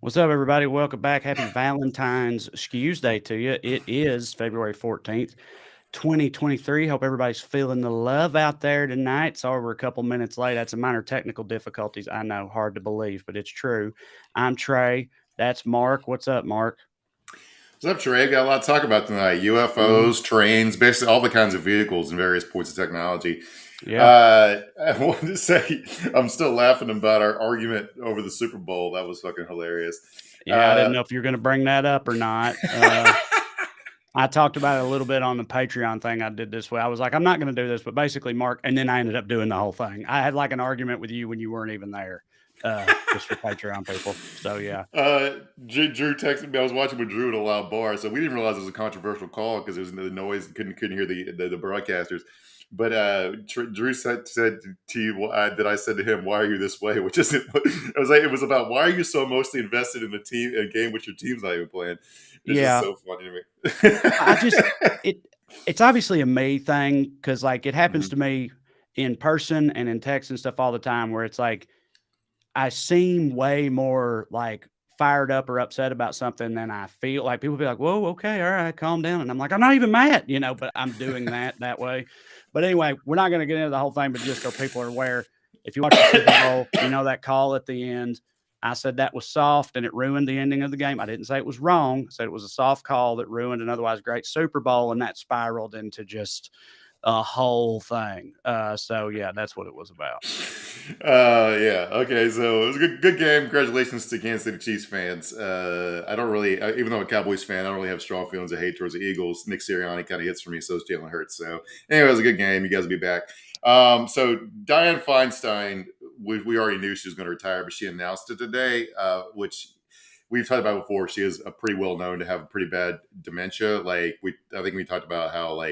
What's up, everybody? Welcome back. Happy Valentine's Skewsday to you. It is February 14th, 2023. Hope everybody's feeling the love out there tonight. Sorry we're a couple minutes late. That's a minor technical difficulties. I know, hard to believe, but it's true. I'm Trey. That's Mark. What's up, Mark? What's up, Trey? Got a lot to talk about tonight. Mhm. UFOs, trains, basically all the kinds of vehicles and various points of technology. Yeah. I wanted to say I'm still laughing about our argument over the Super Bowl. That was fucking hilarious. Yeah. I Uh, didn't know if you're going to bring that up or not. I talked about it a little bit on the Patreon thing I did this way. I was like, I'm not going to do this, but basically, Mark, and then I ended up doing the whole thing. I had like an argument with you when you weren't even there, just for Patreon people. So yeah, Drew texted me. I was watching with Drew at a loud bar, so we didn't realize it was a controversial call because it was the noise. Couldn't hear the broadcasters. But Drew said to you that I said to him, "Why are you this way?" Which isn't. It was about why are you so mostly invested in the team a game which your team's not even playing. It's just yeah. so funny to I just me. it it's obviously a me thing because like it happens Mhm. to me in person and in text and stuff all the time where it's like I seem way more like fired up or upset about something than I feel. Like people be like, "Whoa, okay, all right, calm down," and I'm like, "I'm not even mad," but I'm doing that way. But anyway, we're not going to get into the whole thing, but just so people are aware, if you watch the Super Bowl, you know that call at the end. I said that was soft and it ruined the ending of the game. I didn't say it was wrong. I said it was a soft call that ruined an otherwise great Super Bowl, and that spiraled into just a whole thing. So yeah, that's what it was about. Yeah. Okay. So it was a good game. Congratulations to Kansas City Chiefs fans. I don't really, even though I'm a Cowboys fan, I don't really have strong feelings of hate towards the Eagles. Nick Sirianni kind of hits for me, so is Jalen Hurts. So anyway, it was a good game. You guys will be back. So Diane Feinstein, we already knew she was going to retire, but she announced it today, which we've talked about before. She is a pretty well known to have pretty bad dementia. I think we talked about how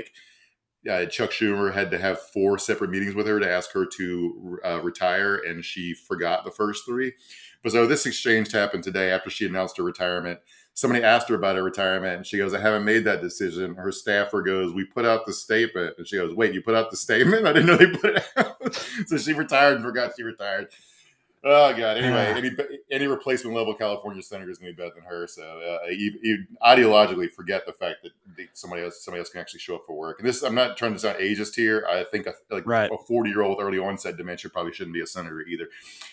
Chuck Schumer had to have 4 separate meetings with her to ask her to retire, and she forgot the first 3. But so this exchange happened today after she announced her retirement. Somebody asked her about her retirement, and she goes, "I haven't made that decision." Her staffer goes, "We put out the statement," and she goes, "Wait, you put out the statement? I didn't know they put it out." So she retired and forgot she retired. Oh god. Anyway, Ah, any replacement level California senator is going to be better than her. So you ideologically forget the fact that somebody else can actually show up for work. And this, I'm not trying to sound ageist here. I think like right. a 40-year-old early onset dementia probably shouldn't be a senator either.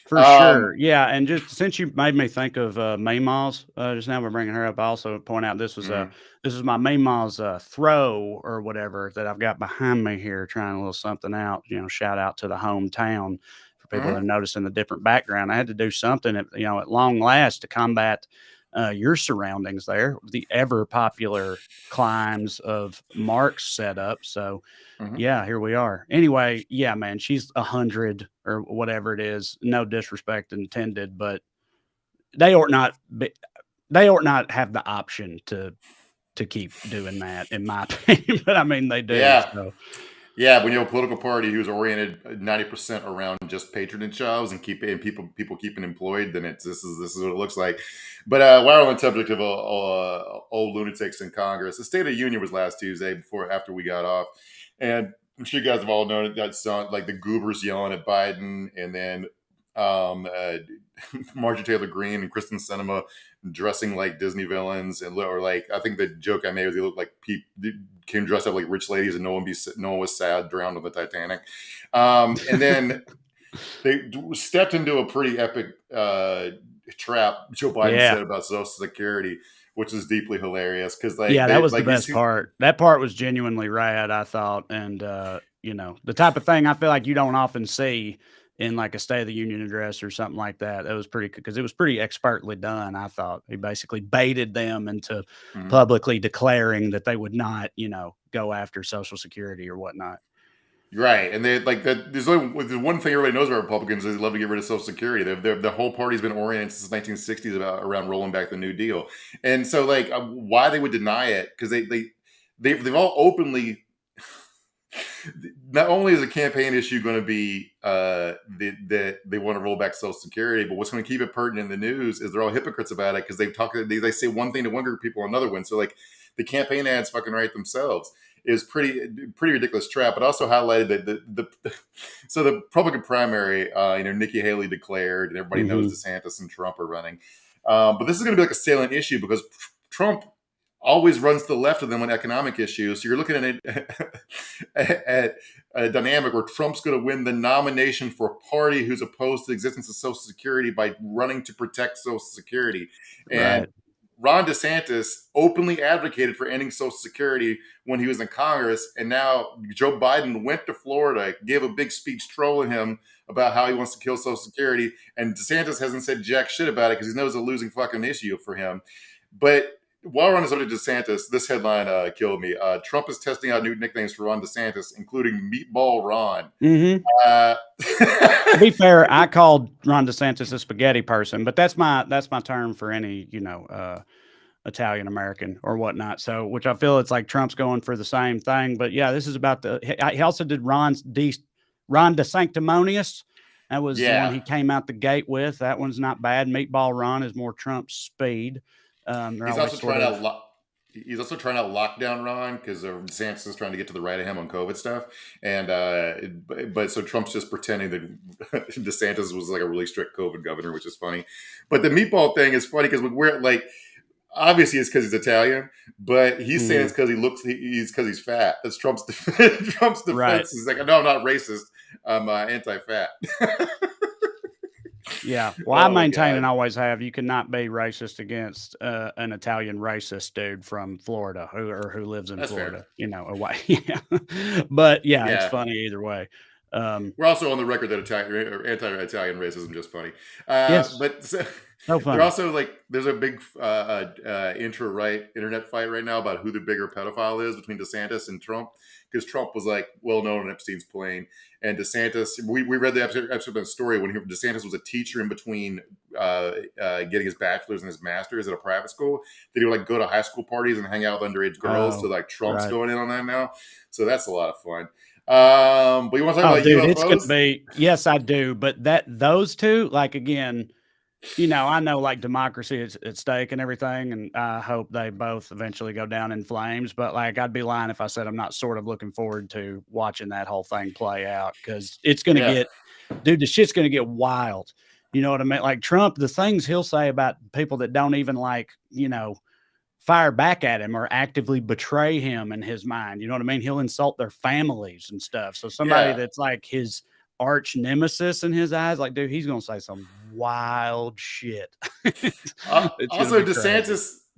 For Um, sure. Yeah, and just since you made me think of, Maymal's, just now we're bringing her up, I also point out mm, this is my Maymal's, throw or whatever that I've got behind me here trying a little something out, shout out to the hometown for people that are mhm. noticing the different background. I had to do something at long last to combat, your surroundings there, the ever popular climbs of Mark's setup, so Mhm. yeah, here we are. Anyway, yeah, man, she's 100 or whatever it is. No disrespect intended, but they ought not be, they ought not have the option to keep doing that, in my opinion. But I mean, they do. Yeah. So Yeah, when you have a political party who's oriented 90% around just patronage jobs and people keeping employed, then this is what it looks like. But while we're on the subject of old lunatics in Congress, the State of the Union was last Tuesday before after we got off, and I'm sure you guys have all known that song, like the goobers yelling at Biden, and then um, uh, Marjorie Taylor Greene and Kristen Sinema dressing like Disney villains, or like I think the joke I made was they looked like came dressed up like rich ladies, and no one was sad drowned on the Titanic. And then they stepped into a pretty epic trap. Joe Biden yeah, said about Social Security, which is deeply hilarious because yeah, that was the like best part. That part was genuinely rad, I thought, and the type of thing I feel like you don't often see in like a State of the Union address or something like that. That was pretty because it was pretty expertly done. I thought he basically baited them into Mhm. publicly declaring that they would not, go after Social Security or whatnot. Right, and they like that. There's one thing everybody knows about Republicans is they love to get rid of Social Security. The whole party's been oriented since the 1960s about around rolling back the New Deal, and so why they would deny it because they've all openly. Not only is a campaign issue going to be that they want to roll back Social Security, but what's going to keep it pertinent in the news is they're all hypocrites about it because they say one thing to one group of people, another one. So like the campaign ads fucking write themselves is pretty ridiculous trap. But also highlighted that so the Republican primary, Nikki Haley declared, and everybody knows Hmm. DeSantis and Trump are running. But this is going to be like a salient issue because Trump always runs to the left of them on economic issues. So you're looking at at a dynamic where Trump's going to win the nomination for a party who's opposed to the existence of Social Security by running to protect Social Security. And Right. Ron DeSantis openly advocated for ending Social Security when he was in Congress. And now Joe Biden went to Florida, gave a big speech trolling him about how he wants to kill Social Security. And DeSantis hasn't said jack shit about it because he knows it's a losing fucking issue for him. But while we're on the subject of DeSantis, this headline killed me. Trump is testing out new nicknames for Ron DeSantis, including Meatball Ron. Mm-hmm. Uh, To be fair, I called Ron DeSantis a spaghetti person, but that's my term for any Italian American or whatnot. So, which I feel it's like Trump's going for the same thing. But yeah, this is about he also did Ron de Sanctimonious. That was the one yeah, he came out the gate with. That one's not bad. Meatball Ron is more Trump's speed. They're he's always also sort trying of. out. He's also trying out lockdown Ron because DeSantis is trying to get to the right of him on COVID stuff, and but so Trump's just pretending that DeSantis was like a really strict COVID governor, which is funny. But the meatball thing is funny because we're like, obviously it's because he's Italian, but he's saying it's because he's because he's fat. That's Trump's Trump's Right. defense. He's like, no, I'm not racist. I'm anti-fat. Yeah. Well, I Oh my maintain and god. always have you cannot be racist against an Italian racist dude from Florida who lives in That's fair. Florida, away. Yeah. But yeah, it's Yeah. funny either way. Um, We're also on the record that Italian or anti-Italian racism is just funny. yes. But so, So they're funny. also like there's a big intra-right internet fight right now about who the bigger pedophile is between DeSantis and Trump because Trump was like well known on Epstein's plane and DeSantis we read the episode of the story when DeSantis was a teacher in between getting his bachelor's and his master's at a private school that he would like go to high school parties and hang out with underage girls. So Oh, like Trump's right. going in on that now. So that's a lot of fun. But you want to talk Oh, about dude, it's gonna UFOs? be yes, I do. But those two, like again, I know like democracy is at stake and everything, and I hope they both eventually go down in flames. But like, I'd be lying if I said I'm not sort of looking forward to watching that whole thing play out because it's going to Yeah. get, dude, the shit's going to get wild. You know what I mean? Like Trump, the things he'll say about people that don't even like, fire back at him or actively betray him in his mind. You know what I mean? He'll insult their families and stuff. So somebody Yeah. that's like his arch nemesis in his eyes, like, dude, he's gonna say some wild shit. It's gonna Also, be crazy.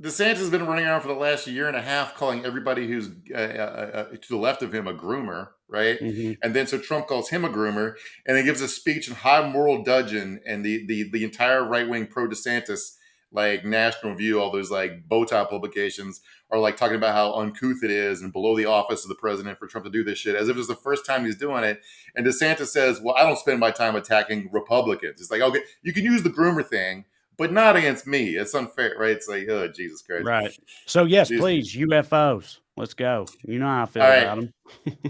DeSantis has been running around for the last year and a half, calling everybody who's to the left of him a groomer, right? Hmm. And then so Trump calls him a groomer, and then gives a speech in high moral dudgeon, and the entire right wing pro DeSantis like National View, all those like bow tie publications are like talking about how uncouth it is and below the office of the president for Trump to do this shit as if it's the first time he's doing it. And DeSantis says, "Well, I don't spend my time attacking Republicans." It's like, okay, you can use the groomer thing, but not against me. It's unfair, right? It's like, oh, Jesus Christ. Right. So yes, These- please, UFOs. Let's go. You know how I All feel right. about them.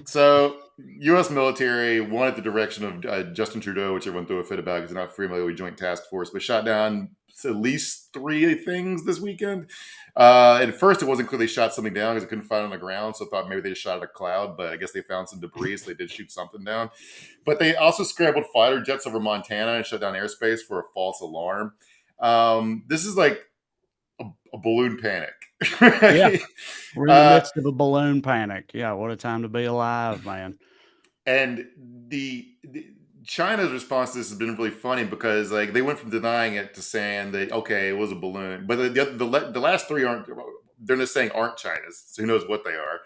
So, U.S. military, one at the direction of Justin Trudeau, which everyone threw a fit about because they're not familiar with Joint Task Force, but shot down at least 3 things this weekend. At first, it wasn't clear they shot something down because they couldn't find it on the ground, so I thought maybe they just shot at a cloud, but I guess they found some debris, so they did shoot something down. But they also scrambled fighter jets over Montana and shut down airspace for a false alarm. This is like a balloon panic. Yeah, Right? we're in the uh, midst of a balloon panic. Yeah, what a time to be alive, man. And the China's response to this has been really funny because like they went from denying it to saying that okay, it was a balloon, but the last three aren't. They're just saying aren't China's, so who knows what they are.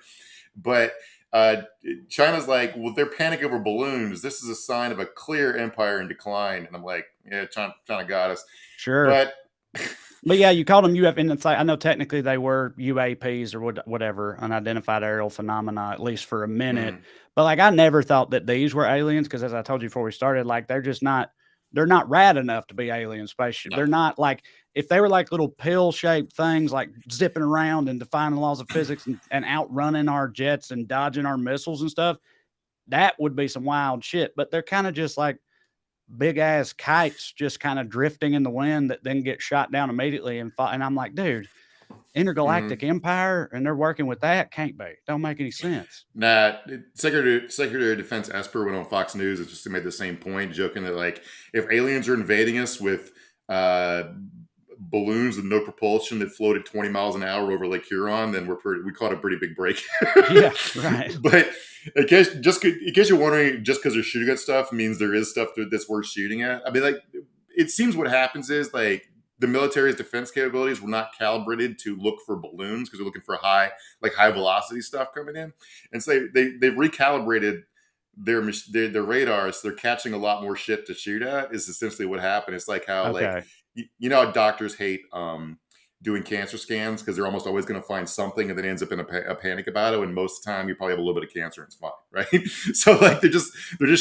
But uh, China's like, well, they're panicking over balloons. This is a sign of a clear empire in decline. And I'm like, yeah, China got us. Sure. But But yeah, you called them UF, and it's like I know technically they were UAPs or whatever, unidentified aerial phenomena, at least for a minute. mm, But like I never thought that these were aliens because, as I told you before we started, like they're not rad enough to be alien spaceship. no, They're not like if they were like little pill shaped things, like zipping around and defying the laws of physics and outrunning our jets and dodging our missiles and stuff. That would be some wild shit. But they're kind of just like big ass kites just kind of drifting in the wind that then get shot down immediately and I'm like, dude, intergalactic mm, empire and they're working with that can't be. Don't make any sense. nah. Secretary of Defense Esper went on Fox News and just made the same point, joking that like if aliens are invading us with uh, balloons with no propulsion that floated 20 miles an hour over Lake Huron, then we caught a pretty big break. Yeah, right. But in case you're wondering, just because they're shooting at stuff means there is stuff that's worth shooting at. I mean, like, it seems what happens is, like, the military's defense capabilities were not calibrated to look for balloons because they're looking for high velocity stuff coming in, and so they recalibrated their radars. So they're catching a lot more shit to shoot at. Is essentially what happened. It's like how, like, Okay. you know how doctors hate doing cancer scans because they're almost always going to find something, and then ends up in a panic about it. And most of the time, you probably have a little bit of cancer, and it's fine, right? So, like, they're just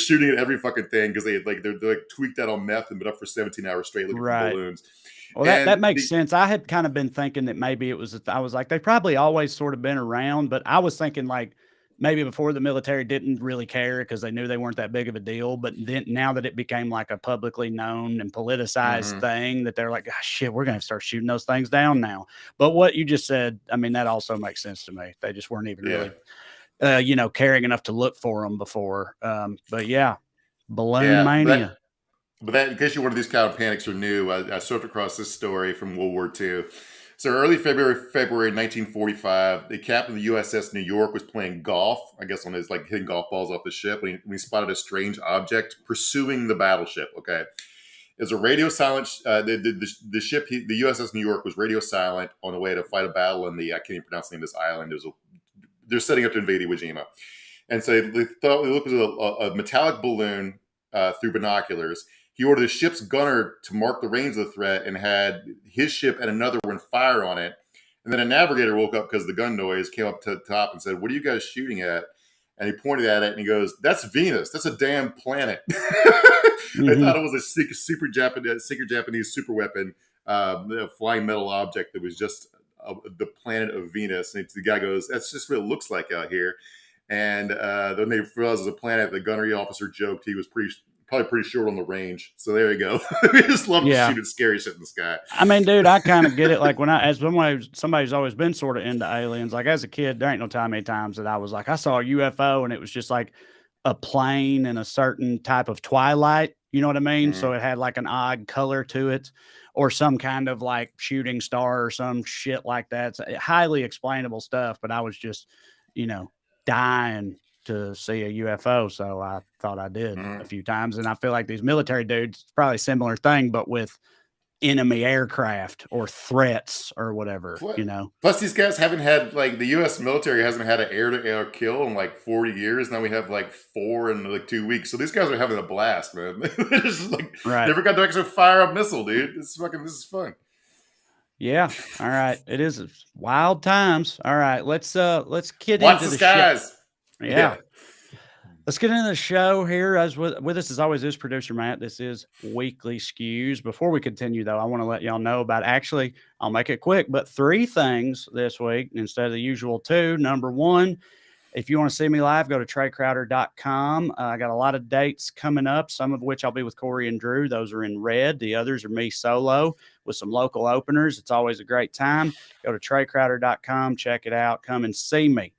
shooting at every fucking thing because they're like tweaked out on meth and been up for 17 hours straight looking for Right. balloons. Well, that And makes sense. I had kind of been thinking that maybe it was, I was like, they've probably always sort of been around, but I was thinking like maybe before the military didn't really care because they knew they weren't that big of a deal. But then now that it became like a publicly known and politicized thing, that they're like, gosh, shit, we're going to start shooting those things down now. But what you just said, I mean, that also makes sense to me. They just weren't even really, caring enough to look for them before. But yeah, balloon mania. But that, in case you're one of these kind of panics are new, I surfed across this story from World War II. So early February 1945, the captain of the USS New York was playing golf, I guess on his, like, hitting golf balls off the ship, when he spotted a strange object pursuing the battleship. Okay, it was a radio silent. The ship, the USS New York, was radio silent on the way to fight a battle in the, I can't even pronounce the name of this island. They're setting up to invade Iwo Jima, and so they thought it looked at a metallic balloon through binoculars. He ordered the ship's gunner to mark the range of the threat and had his ship and another one fire on it. And then a navigator woke up because of the gun noise, came up to the top and said, "What are you guys shooting at?" And he pointed at it and he goes, "That's Venus. That's a damn planet." They thought it was a secret Japanese super weapon, a flying metal object that was just the planet of Venus. And the guy goes, "That's just what it looks like out here." And then they realized it was a planet. The gunnery officer joked he was probably pretty short on the range. So there you go. We just love to shoot at scary shit in the sky. I mean, dude, I kind of get it. Like as somebody who's always been sort of into aliens, like as a kid, there ain't no time many times that I was like, I saw a UFO and it was just like a plane in a certain type of twilight. You know what I mean? So it had like an odd color to it, or some kind of like shooting star or some shit like that. It's highly explainable stuff, but I was just, dying to see a UFO. So I thought I did a few times. And I feel like these military dudes, it's probably a similar thing, but with enemy aircraft or threats or whatever, Plus, these guys haven't had, like, the U.S. military hasn't had an air-to-air kill in like 40 years. Now we have like 4 in like 2 weeks. So these guys are having a blast, man. They're just like, never got to actually fire a missile, dude. This is fun. Yeah. All right. It is wild times. All right. Let's get Watch into the skies. Yeah. Let's get into the show here. As with us as always is producer Matt. This is Weekly Skews. Before we continue, though, I want to let y'all know about, actually, I'll make it quick, but 3 things this week instead of the usual 2. Number 1, if you want to see me live, go to TreyCrowder.com. I got a lot of dates coming up, some of which I'll be with Corey and Drew. Those are in red. The others are me solo with some local openers. It's always a great time. Go to TreyCrowder.com. Check it out. Come and see me.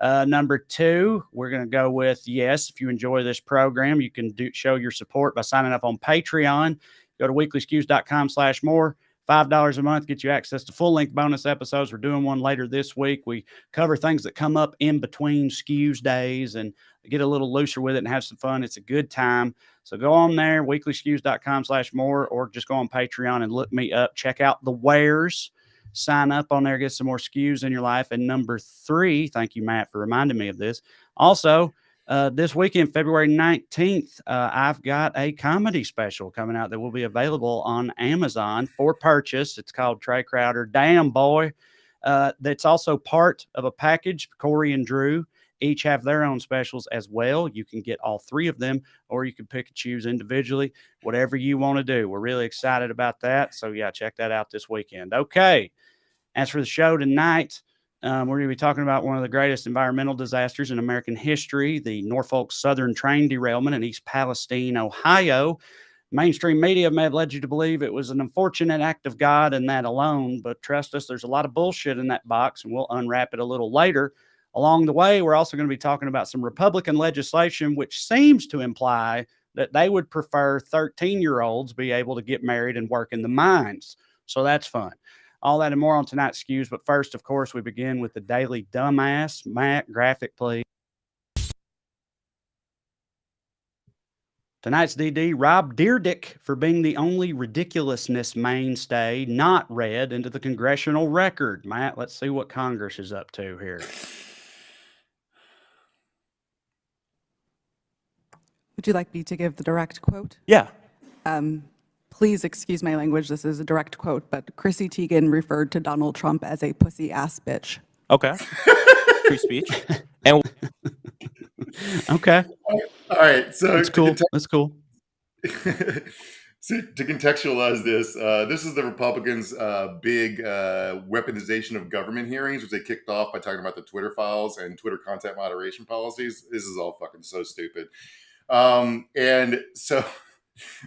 Number 2, we're going to go with, yes, if you enjoy this program, you can show your support by signing up on Patreon. Go to weeklyskews.com/more. $5 a month gets you access to full-length bonus episodes. We're doing one later this week. We cover things that come up in between Skewsdays and get a little looser with it and have some fun. It's a good time. So go on there, weeklyskews.com/more, or just go on Patreon and look me up. Check out the wares. Sign up on there, get some more skews in your life. And number 3, thank you, Matt, for reminding me of this. Also, this weekend, February 19th, I've got a comedy special coming out that will be available on Amazon for purchase. It's called Trey Crowder Damn Boy. That's also part of a package. Corey and Drew each have their own specials as well. You can get all 3 of them, or you can pick and choose individually, whatever you want to do. We're really excited about that. So, yeah, check that out this weekend. Okay. As for the show tonight, we're going to be talking about one of the greatest environmental disasters in American history, the Norfolk Southern train derailment in East Palestine, Ohio. Mainstream media may have led you to believe it was an unfortunate act of God and that alone, but trust us, there's a lot of bullshit in that box, and we'll unwrap it a little later. Along the way, we're also going to be talking about some Republican legislation, which seems to imply that they would prefer 13-year-olds be able to get married and work in the mines. So that's fun. All that and more on tonight's Skews. But first, of course, we begin with the Daily Dumbass. Matt, graphic, please. Tonight's DD, Rob Dyrdek for being the only ridiculousness mainstay not read into the congressional record. Matt, let's see what Congress is up to here. Would you like me to give the direct quote? Yeah. Please excuse my language. This is a direct quote, but Chrissy Teigen referred to Donald Trump as a pussy ass bitch. Okay. Free speech. And Okay. All right, so That's cool. That's cool. So to contextualize this, this is the Republicans' big weaponization of government hearings, which they kicked off by talking about the Twitter files and Twitter content moderation policies. This is all fucking so stupid. And so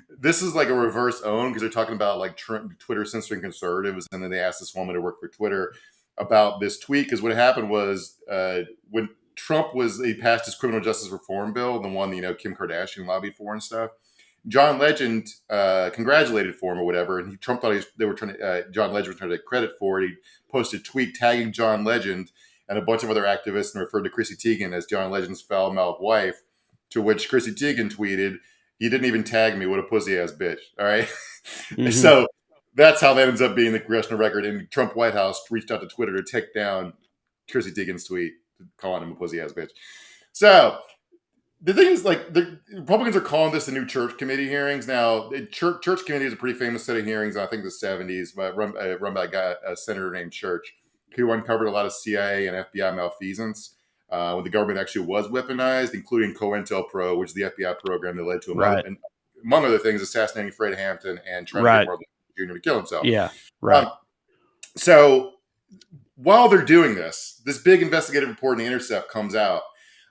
this is like a reverse own because they're talking about like Twitter censoring conservatives, and then they asked this woman to work for Twitter about this tweet because what happened was when Trump he passed his criminal justice reform bill, the one Kim Kardashian lobbied for and stuff. John Legend congratulated for him or whatever, and Trump thought John Legend was trying to take credit for it. He posted a tweet tagging John Legend and a bunch of other activists and referred to Chrissy Teigen as John Legend's foul-mouthed wife, to which Chrissy Teigen tweeted, "He didn't even tag me. What a pussy-ass bitch." All right? Mm-hmm. So that's how that ends up being the congressional record, and Trump White House reached out to Twitter to take down Chrissy Teigen's tweet calling him a pussy-ass bitch. So the thing is, like, the Republicans are calling this the new church committee hearings. Now, the church committee is a pretty famous set of hearings, I think the 70s, but run by a senator named Church, who uncovered a lot of CIA and FBI malfeasance when the government actually was weaponized, including COINTELPRO, which is the FBI program that led to, among other things, assassinating Fred Hampton and trying to get Martin Luther Jr. to kill himself. Yeah, right. So while they're doing this big investigative report in The Intercept comes out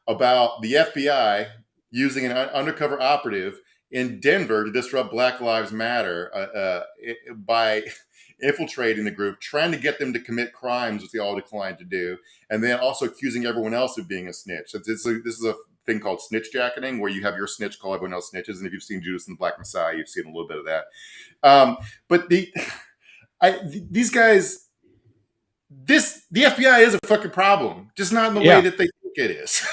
about the FBI using an undercover operative in Denver to disrupt Black Lives Matter by infiltrating the group, trying to get them to commit crimes, which they all declined to do, and then also accusing everyone else of being a snitch. So this is a thing called snitch jacketing, where you have your snitch call everyone else snitches, and if you've seen Judas and the Black Messiah, you've seen a little bit of that. But these guys, the FBI is a fucking problem, just not in the way that they think it is.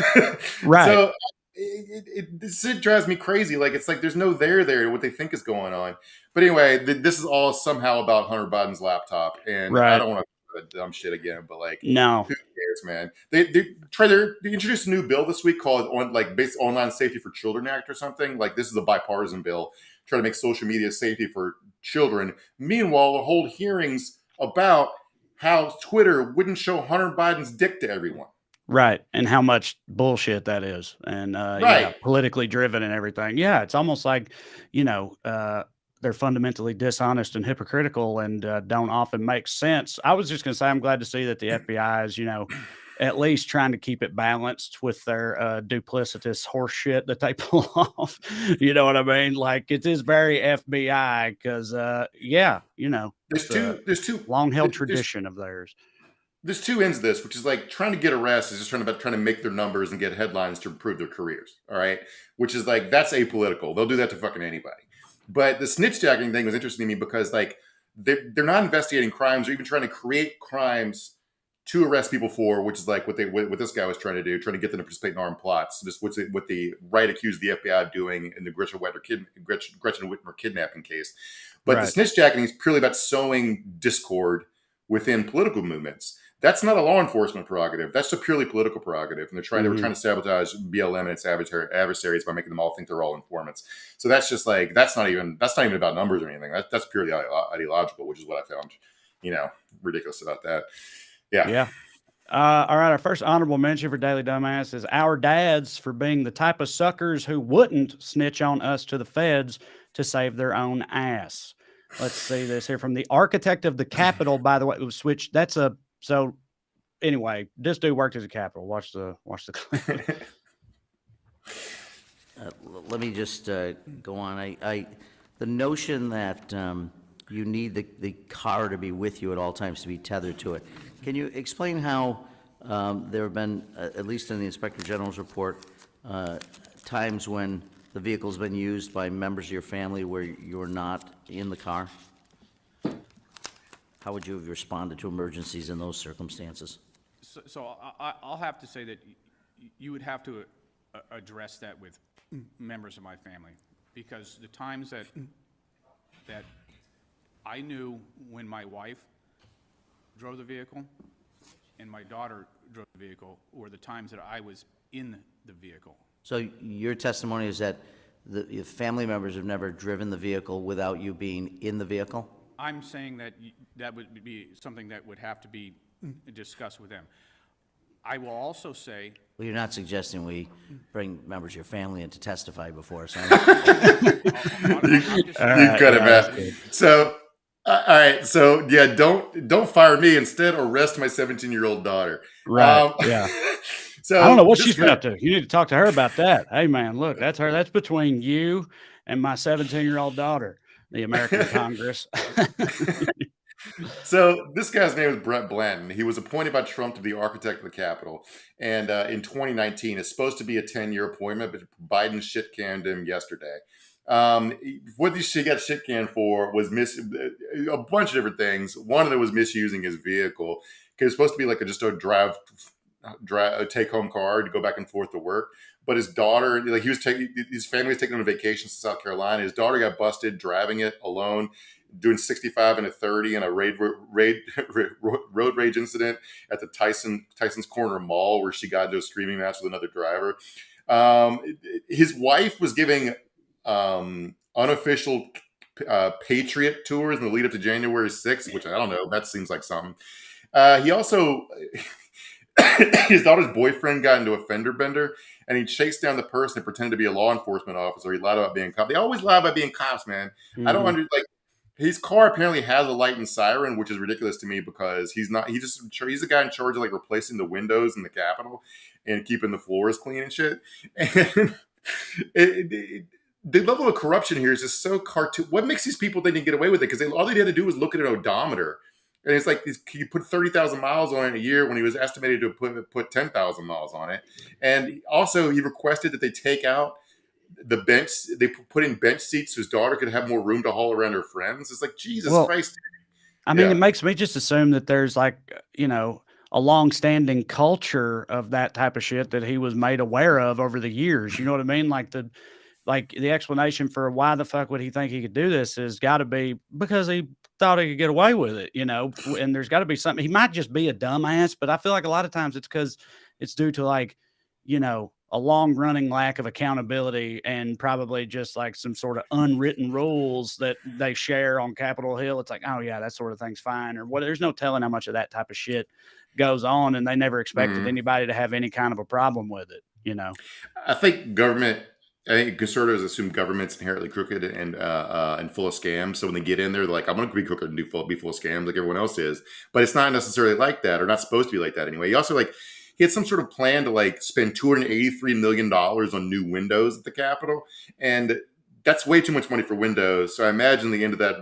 Right. So it drives me crazy. Like, it's like there's no there to what they think is going on. But anyway, this is all somehow about Hunter Biden's laptop, and I don't want to do dumb shit again. But like, no, who cares, man? They introduced a new bill this week called Online Safety for Children Act or something. Like, this is a bipartisan bill trying to make social media safety for children. Meanwhile, they'll hold hearings about how Twitter wouldn't show Hunter Biden's dick to everyone. Right. And how much bullshit that is. And politically driven and everything. Yeah. It's almost like, they're fundamentally dishonest and hypocritical and don't often make sense. I was just going to say, I'm glad to see that the FBI is, at least trying to keep it balanced with their duplicitous horse shit that they pull off. You know what I mean? Like, it is very FBI because, there's two long held tradition of theirs. There's two ends to this, which is like trying to get arrests is just trying to make their numbers and get headlines to improve their careers. All right. Which is like, that's apolitical. They'll do that to fucking anybody. But the snitch jacking thing was interesting to me because like they're not investigating crimes or even trying to create crimes to arrest people for, which is like what this guy was trying to do, trying to get them to participate in armed plots. Just what the right accused the FBI of doing in the Gretchen Whitmer kidnapping case. But the snitch jacking is purely about sowing discord within political movements. That's not a law enforcement prerogative. That's a purely political prerogative. And they were trying to sabotage BLM and its adversaries by making them all think they're all informants. So that's just like, that's not even about numbers or anything. That's purely ideological, which is what I found, ridiculous about that. Yeah. Yeah. All right. Our first honorable mention for Daily Dumbass is our dads for being the type of suckers who wouldn't snitch on us to the feds to save their own ass. Let's see this here from the architect of the Capitol, by the way, which so anyway, this dude worked as a Capitol. Watch the clip. Let me just go on. The notion that you need the car to be with you at all times to be tethered to it. Can you explain how there have been, at least in the Inspector General's report, times when the vehicle's been used by members of your family where you're not in the car? how would you have responded to emergencies in those circumstances? So I'll have to say that you would have to address that with members of my family, because the times that I knew when my wife drove the vehicle and my daughter drove the vehicle were the times that I was in the vehicle. So your testimony is that your family members have never driven the vehicle without you being in the vehicle? I'm saying that that would be something that would have to be discussed with them. I will also say, Well, you're not suggesting we bring members of your family in to testify before us. You got it, man. So, all right. So, yeah, don't fire me. Instead, arrest my 17-year-old daughter. Right. Yeah. So I don't know what this she's been guy- up to. You need to talk to her about that. Hey, man, look, that's her. That's between you and my 17-year-old daughter, the American Congress. So this guy's name is Brett Blanton. He was appointed by Trump to be architect of the Capitol. And in 2019, it's supposed to be a 10-year appointment, but Biden shit-canned him yesterday. What he got shit-canned for was a bunch of different things. One of them was misusing his vehicle. It was supposed to be like just a take-home car to go back and forth to work. But his daughter, like his family was taking on a vacation to South Carolina. His daughter got busted driving it alone, doing 65 and a 30 in a road rage incident at the Tyson's Corner Mall, where she got into a screaming match with another driver. His wife was giving unofficial Patriot tours in the lead up to January 6th, which I don't know. That seems like something. He also, his daughter's boyfriend got into a fender bender, and he chased down the person and pretended to be a law enforcement officer. He lied about being a cop. They always lie about being cops, man. I don't his car apparently has a light and siren, which is ridiculous to me because he's the guy in charge of like replacing the windows in the Capitol and keeping the floors clean and shit. And the level of corruption here is just so cartoon. What makes these people think they can get away with it? Because all they had to do was look at an odometer. And it's like he put 30,000 miles on it in a year when he was estimated to put 10,000 miles on it. And also he requested that they take out the bench. They put in bench seats so his daughter could have more room to haul around her friends. It's like, Jesus Christ. I mean, it makes me just assume that there's like, a long-standing culture of that type of shit that he was made aware of over the years. You know what I mean? Like the explanation for why the fuck would he think he could do this has got to be because he thought he could get away with it, and there's got to be something. He might just be a dumbass, but I feel like a lot of times it's because it's due to like, a long running lack of accountability and probably just like some sort of unwritten rules that they share on Capitol Hill. It's like, oh yeah, that sort of thing's fine. Or what? There's no telling how much of that type of shit goes on. And they never expected anybody to have any kind of a problem with it. I think conservatives assume government's inherently crooked and full of scams. So when they get in there, they're like, I'm going to be crooked and be full of scams like everyone else is. But it's not necessarily like that, or not supposed to be like that anyway. He also he had some sort of plan to spend $283 million on new windows at the Capitol. And that's way too much money for windows. So I imagine the end of that,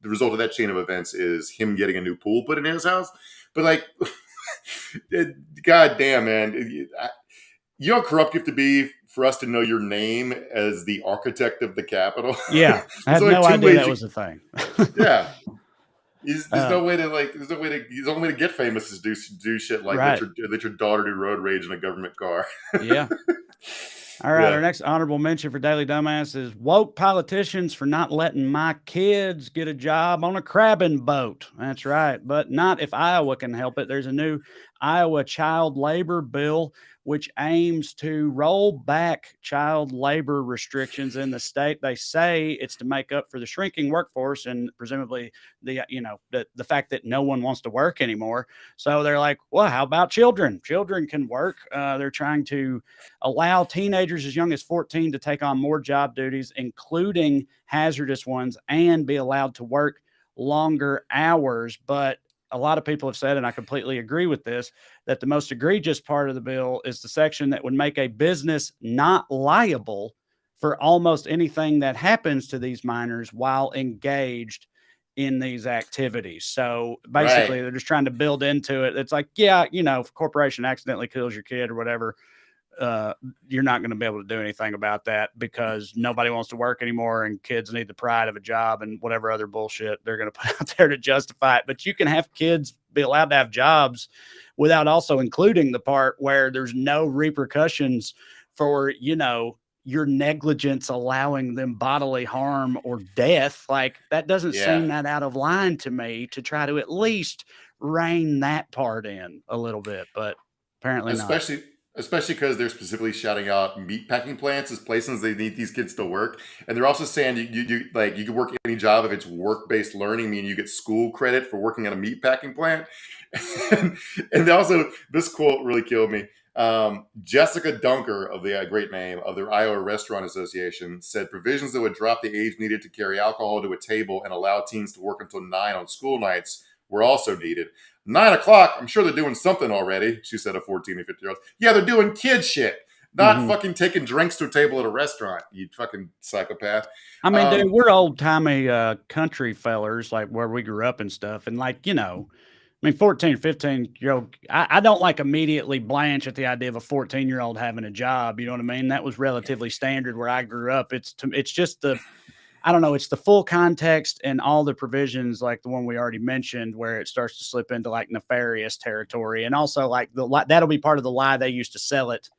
the result of that chain of events is him getting a new pool put in his house. But God damn, man. You know how corrupt you have to be for us to know your name as the architect of the Capitol? Yeah. I had no idea that was a thing. Yeah. There's no way the only way to get famous is do shit like let your daughter do road rage in a government car. Yeah. All right. Our next honorable mention for Daily Dumbass is woke politicians for not letting my kids get a job on a crabbing boat. That's right. But not if Iowa can help it. There's a new Iowa child labor bill which aims to roll back child labor restrictions in the state. They say it's to make up for the shrinking workforce and presumably the fact that no one wants to work anymore. So they're like, well, how about children? Children can work. They're trying to allow teenagers as young as 14 to take on more job duties, including hazardous ones, and be allowed to work longer hours. But a lot of people have said, and I completely agree with this, that the most egregious part of the bill is the section that would make a business not liable for almost anything that happens to these minors while engaged in these activities. So basically, they're just trying to build into it. It's like, if a corporation accidentally kills your kid or whatever, you're not going to be able to do anything about that because nobody wants to work anymore and kids need the pride of a job and whatever other bullshit they're going to put out there to justify it. But you can have kids be allowed to have jobs without also including the part where there's no repercussions for, your negligence allowing them bodily harm or death. Like, that doesn't seem that out of line to me, to try to at least rein that part in a little bit, but apparently not. Especially because they're specifically shouting out meat packing plants as places they need these kids to work, and they're also saying you can work any job if it's work-based learning, meaning you get school credit for working at a meat packing plant. And also, this quote really killed me. Jessica Dunker, of the great name of the Iowa Restaurant Association, said provisions that would drop the age needed to carry alcohol to a table and allow teens to work until 9 on school nights were also needed. 9 o'clock, I'm sure they're doing something already, she said of 14 and 15-year-olds. Yeah, they're doing kid shit, not fucking taking drinks to a table at a restaurant, you fucking psychopath. I mean, dude, we're old-timey country fellers, like where we grew up and stuff, and 14, 15-year-old, I don't immediately blanch at the idea of a 14-year-old having a job. You know what I mean? That was relatively standard where I grew up. It's just it's the full context and all the provisions, like the one we already mentioned, where it starts to slip into nefarious territory. And also that'll be part of the lie they used to sell it.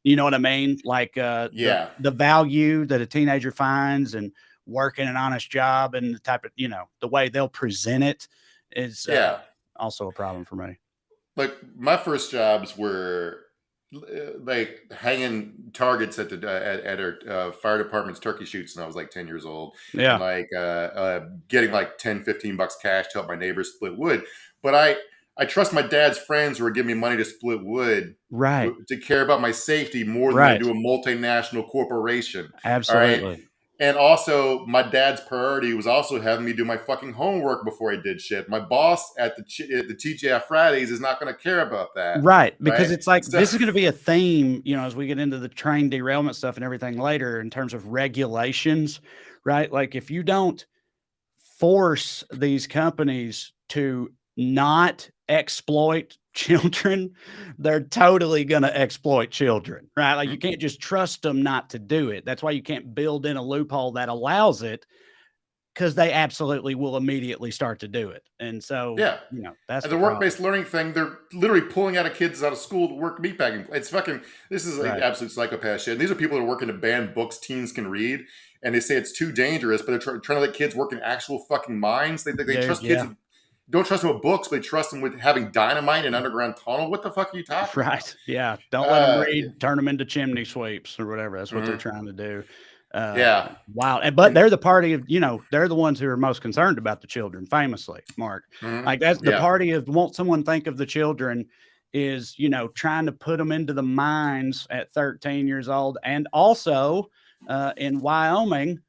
You know what I mean? The value that a teenager finds and working an honest job and the type of, the way they'll present it is also a problem for me. Like, my first jobs were hanging targets at our fire department's turkey shoots when I was 10 years old. Yeah. And getting $10-15 cash to help my neighbors split wood. But I trust my dad's friends who are giving me money to split wood, right, to care about my safety more than I do a multinational corporation. Absolutely. All right? And also, my dad's priority was also having me do my fucking homework before I did shit. My boss at the TGI Fridays is not going to care about that. Right. Because it's this is going to be a theme, as we get into the train derailment stuff and everything later in terms of regulations, right? Like, if you don't force these companies to not exploit children, they're totally going to exploit children, right? Like, you can't just trust them not to do it. That's why you can't build in a loophole that allows it, because they absolutely will immediately start to do it. And so, that's the work-based learning thing. They're literally pulling out of kids out of school to work meatpacking. It's this is absolute psychopath shit. And these are people that are working to ban books teens can read. And they say it's too dangerous, but they're trying to let kids work in actual fucking mines. They trust kids. Don't trust them with books, but they trust them with having dynamite in an underground tunnel. What the fuck are you talking about? Right. Yeah. Don't let them read, turn them into chimney sweeps or whatever. That's what they're trying to do. Wow. But they're the party of, they're the ones who are most concerned about the children, famously, Mark. That's the party of won't someone think of the children is, trying to put them into the mines at 13 years old. And also in Wyoming,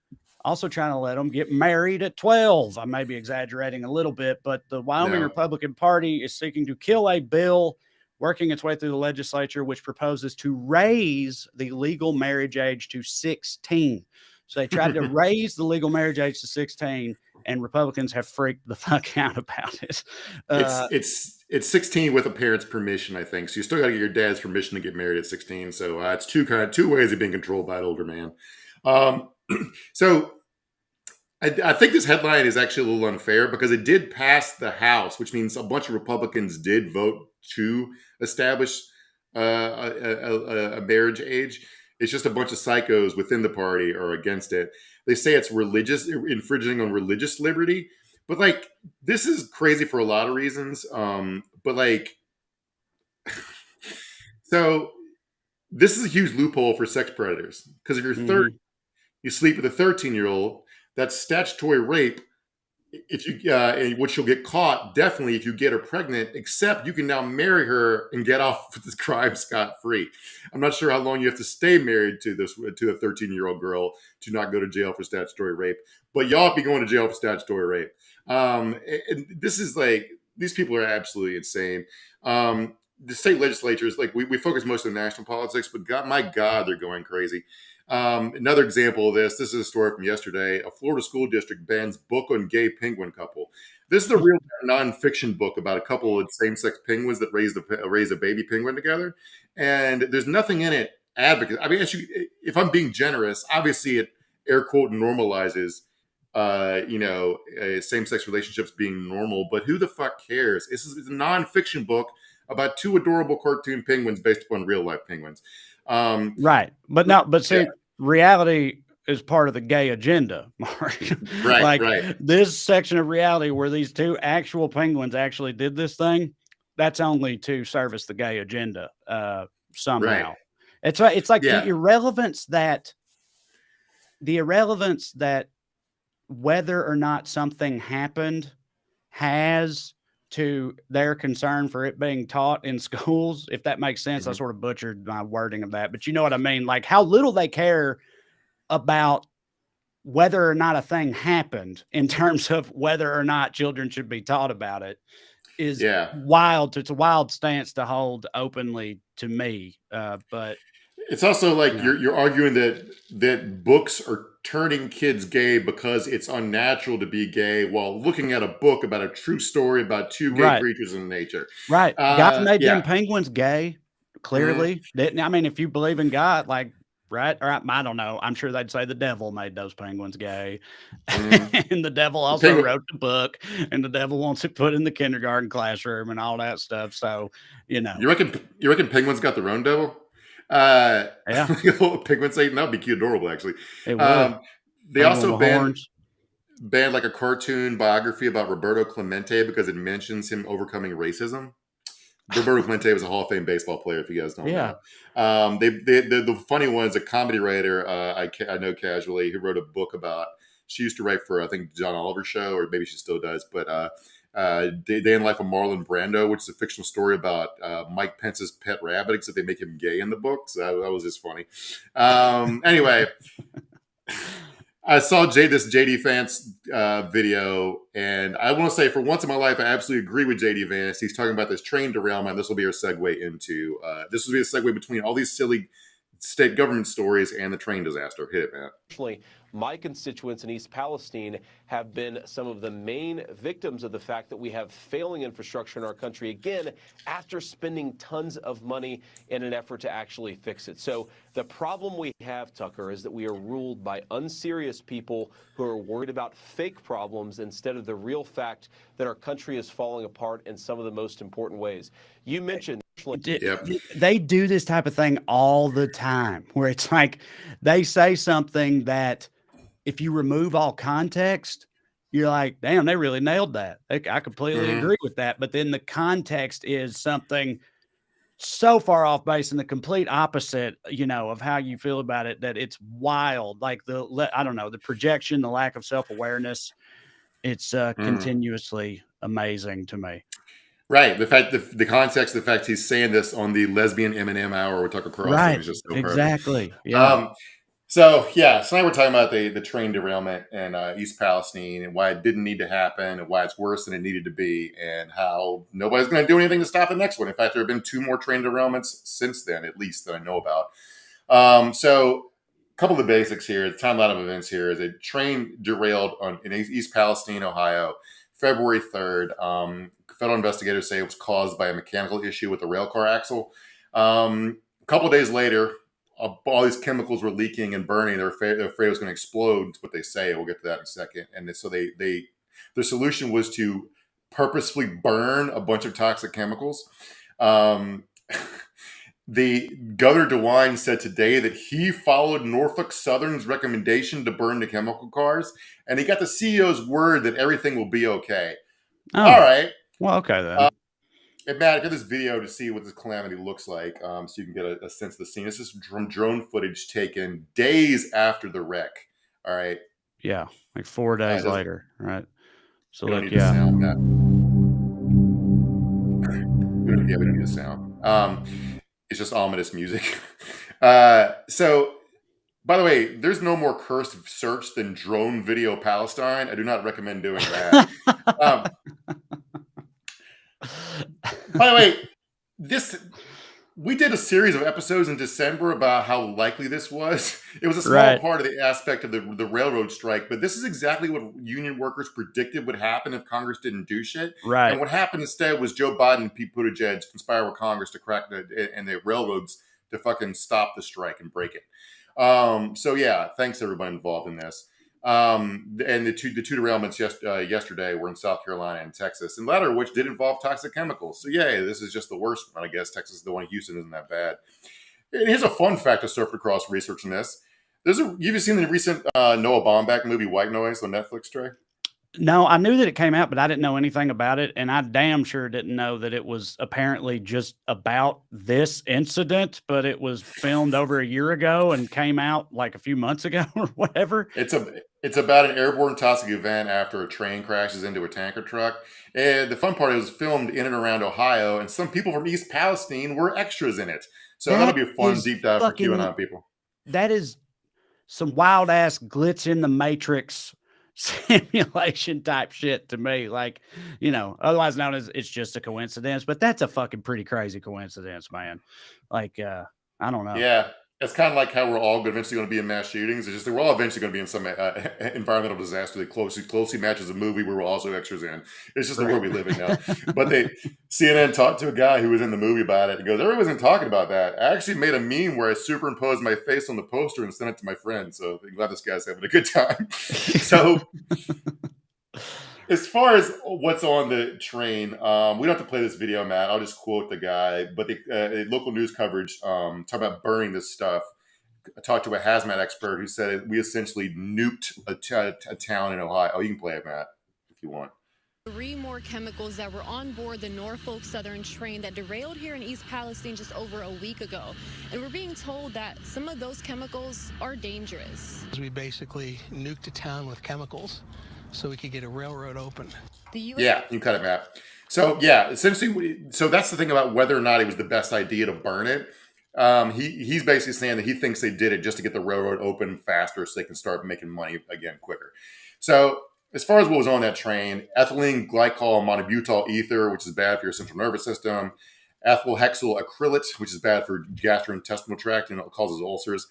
also trying to let them get married at 12. I may be exaggerating a little bit, but the Wyoming Republican Party is seeking to kill a bill working its way through the legislature, which proposes to raise the legal marriage age to 16. So they tried to raise the legal marriage age to 16, and Republicans have freaked the fuck out about it. It's 16 with a parent's permission, I think. So you still got to get your dad's permission to get married at 16. So it's two ways of being controlled by an older man. So I think this headline is actually a little unfair because it did pass the House, which means a bunch of Republicans did vote to establish a marriage age. It's just a bunch of psychos within the party are against it. They say it's infringing on religious liberty. But this is crazy for a lot of reasons. So this is a huge loophole for sex predators. Because if you're 30, you sleep with a 13-year-old, that's statutory rape. If you, which you'll get caught definitely if you get her pregnant. Except you can now marry her and get off with this crime scot-free. I'm not sure how long you have to stay married to a 13-year-old girl to not go to jail for statutory rape. But y'all be going to jail for statutory rape. And this is these people are absolutely insane. The state legislatures, we focus most on national politics, but my God, they're going crazy. Another example of this is a story from yesterday. A Florida school district bans book on gay penguin couple. This is a real nonfiction book about a couple of same-sex penguins that raised a baby penguin together. And there's nothing in it advocate. I mean, if I'm being generous, obviously it air quote normalizes, same-sex relationships being normal. But who the fuck cares? This is a nonfiction book about two adorable cartoon penguins based upon real life penguins. Right. But see, Yeah. reality is part of the gay agenda, Mark. Right, Like right. this section of reality where these two actual penguins actually did this thing, that's only to service the gay agenda somehow. It's like Yeah. the irrelevance that whether or not something happened has to their concern for it being taught in schools, if that makes sense. I sort of butchered my wording of that, but you know what I mean? Like how little they care about whether or not a thing happened in terms of whether or not children should be taught about it is wild. It's a wild stance to hold openly to me. But it's also like you're arguing that books are turning kids gay because it's unnatural to be gay, while looking at a book about a true story about two gay creatures in nature. Right. God made them penguins gay, clearly. Didn't I mean, if you believe in God, like, right? Or I don't know. I'm sure they'd say the devil made those penguins gay. And the devil also wrote the book, and the devil wants it put in the kindergarten classroom and all that stuff. So, You reckon penguins got their own devil? Yeah. Penguins saying that'd be cute, adorable, actually. It would. They also banned like a cartoon biography about Roberto Clemente because it mentions him overcoming racism. Roberto Clemente was a Hall of Fame baseball player, if you guys don't know. The funny one is a comedy writer I know casually who wrote a book about. She used to write for, I think, John Oliver's show, or maybe she still does. But Day in Life of Marlon Brando, which is a fictional story about Mike Pence's pet rabbit, except they make him gay in the book. So that was just funny. Anyway, I saw this JD Vance video, and I want to say, for once in my life, I absolutely agree with JD Vance. He's talking about this train derailment. This will be our segue into this will be a segue between all these silly state government stories and the train disaster. Hit it, man. Unfortunately, my constituents in East Palestine have been some of the main victims of the fact that we have failing infrastructure in our country, again, after spending tons of money in an effort to actually fix it. So the problem we have, Tucker, is that we are ruled by unserious people who are worried about fake problems instead of the real fact that our country is falling apart in some of the most important ways. You mentioned they do this type of thing all the time, where it's like they say something that if you remove all context, you're like, damn, they really nailed that. I completely agree with that. But then the context is something so far off base and the complete opposite, of how you feel about it, that it's wild. Like the projection, the lack of self-awareness, it's continuously amazing to me. Right. The fact, the context, the fact he's saying this on the lesbian Eminem hour with Tucker Carlson is just so perfect. Exactly. Yeah. So now we're talking about the train derailment in East Palestine and why it didn't need to happen and why it's worse than it needed to be and how nobody's going to do anything to stop the next one. In fact, there have been 2 more train derailments since then, at least, that I know about. So a couple of the basics here. The timeline of events here is a train derailed in East Palestine, Ohio, February 3rd. Federal investigators say it was caused by a mechanical issue with the rail car axle. A couple of days later, all these chemicals were leaking and burning. They're afraid it was going to explode. That's what they say. We'll get to that in a second. And so their solution was to purposefully burn a bunch of toxic chemicals. The Governor DeWine said today that he followed Norfolk Southern's recommendation to burn the chemical cars, and he got the CEO's word that everything will be okay. Oh. All right. Well, okay then. And Matt, I got this video to see what this calamity looks like, so you can get a sense of the scene. This is drone footage taken days after the wreck. All right. Yeah, like 4 days later, right? So we don't look, need the sound, Matt. We don't need the sound. It's just ominous music. So, by the way, there's no more cursed search than drone video Palestine. I do not recommend doing that. By the way, we did a series of episodes in December about how likely this was. It was a small part of the aspect of the railroad strike, but this is exactly what union workers predicted would happen if Congress didn't do shit. And what happened instead was Joe Biden and Pete Buttigieg conspired with Congress to crack and the railroads to fucking stop the strike and break it. So yeah, thanks everybody involved in this. And the two derailments yesterday were in South Carolina and Texas, and the latter of which did involve toxic chemicals. So yeah, this is just the worst one, I guess. Texas is the one. Houston isn't that bad. And here's a fun fact I surfed across researching this. You've seen the recent Noah Baumbach movie White Noise on Netflix, Trey? No, I knew that it came out, but I didn't know anything about it. And I damn sure didn't know that it was apparently just about this incident, but it was filmed over a year ago and came out like a few months ago or whatever. It's about an airborne toxic event after a train crashes into a tanker truck. And the fun part, it was filmed in and around Ohio, and some people from East Palestine were extras in it. So that'll be a fun deep dive for QAnon people. That is some wild ass glitch in the matrix simulation type shit to me. Like, otherwise known as it's just a coincidence, but that's a fucking pretty crazy coincidence, man. Like, I don't know. Yeah. It's kind of like how we're all eventually going to be in mass shootings. It's just that we're all eventually going to be in some environmental disaster that closely matches a movie where we're also extras in. It's just the world we live in now. But CNN talked to a guy who was in the movie about it and goes, everybody wasn't talking about that. I actually made a meme where I superimposed my face on the poster and sent it to my friend. So I'm glad this guy's having a good time. So as far as what's on the train, we don't have to play this video, Matt. I'll just quote the guy. But the local news coverage talk about burning this stuff. I talked to a hazmat expert who said we essentially nuked a town in Ohio. Oh, you can play it, Matt, if you want. 3 more chemicals that were on board the Norfolk Southern train that derailed here in East Palestine just over a week ago. And we're being told that some of those chemicals are dangerous. We basically nuked a town with chemicals so we could get a railroad open. Yeah, you cut it, Matt. So yeah, essentially, so that's the thing about whether or not it was the best idea to burn it. He's basically saying that he thinks they did it just to get the railroad open faster so they can start making money again quicker. So as far as what was on that train, ethylene glycol monobutyl ether, which is bad for your central nervous system, ethyl hexyl acrylate, which is bad for gastrointestinal tract and it causes ulcers,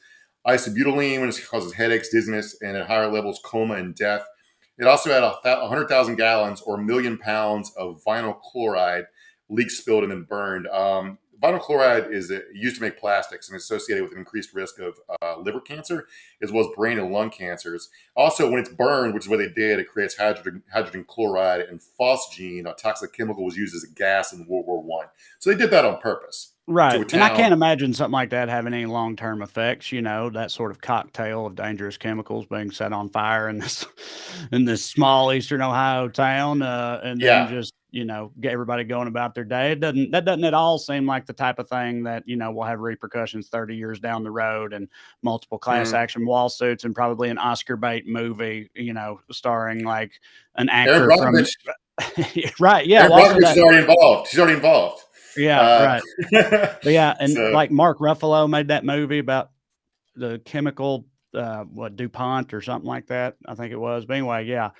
isobutylene, which causes headaches, dizziness, and at higher levels, coma and death. It also had 100,000 gallons or 1 million pounds of vinyl chloride leaked, spilled, and then burned. Vinyl chloride is used to make plastics and associated with an increased risk of liver cancer, as well as brain and lung cancers. Also, when it's burned, which is what they did, it creates hydrogen chloride, and phosgene, a toxic chemical, was used as a gas in World War I. So they did that on purpose. Right. And I can't imagine something like that having any long-term effects, that sort of cocktail of dangerous chemicals being set on fire in this small Eastern Ohio town, and then just, get everybody going about their day. That doesn't at all seem like the type of thing that, will have repercussions 30 years down the road and multiple class action lawsuits and probably an Oscar bait movie, starring like an actor from right. Yeah. Aaron Brockovich is already involved. She's already involved. Yeah, right. But yeah, and like Mark Ruffalo made that movie about the chemical, DuPont or something like that, I think it was. But anyway, yeah,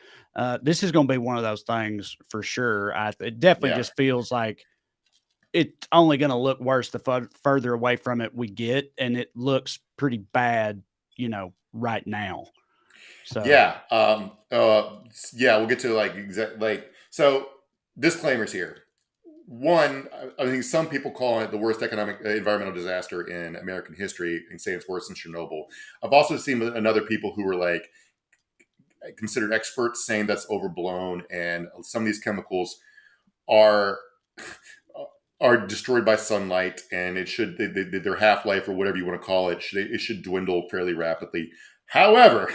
this is going to be one of those things for sure. It definitely just feels like it's only going to look worse the further away from it we get, and it looks pretty bad, right now. So we'll get to so disclaimers here. One, I think some people call it the worst environmental disaster in American history and say it's worse than Chernobyl. I've also seen another people who were considered experts saying that's overblown, and some of these chemicals are destroyed by sunlight, and their half-life or whatever you want to call it, it should dwindle fairly rapidly. However,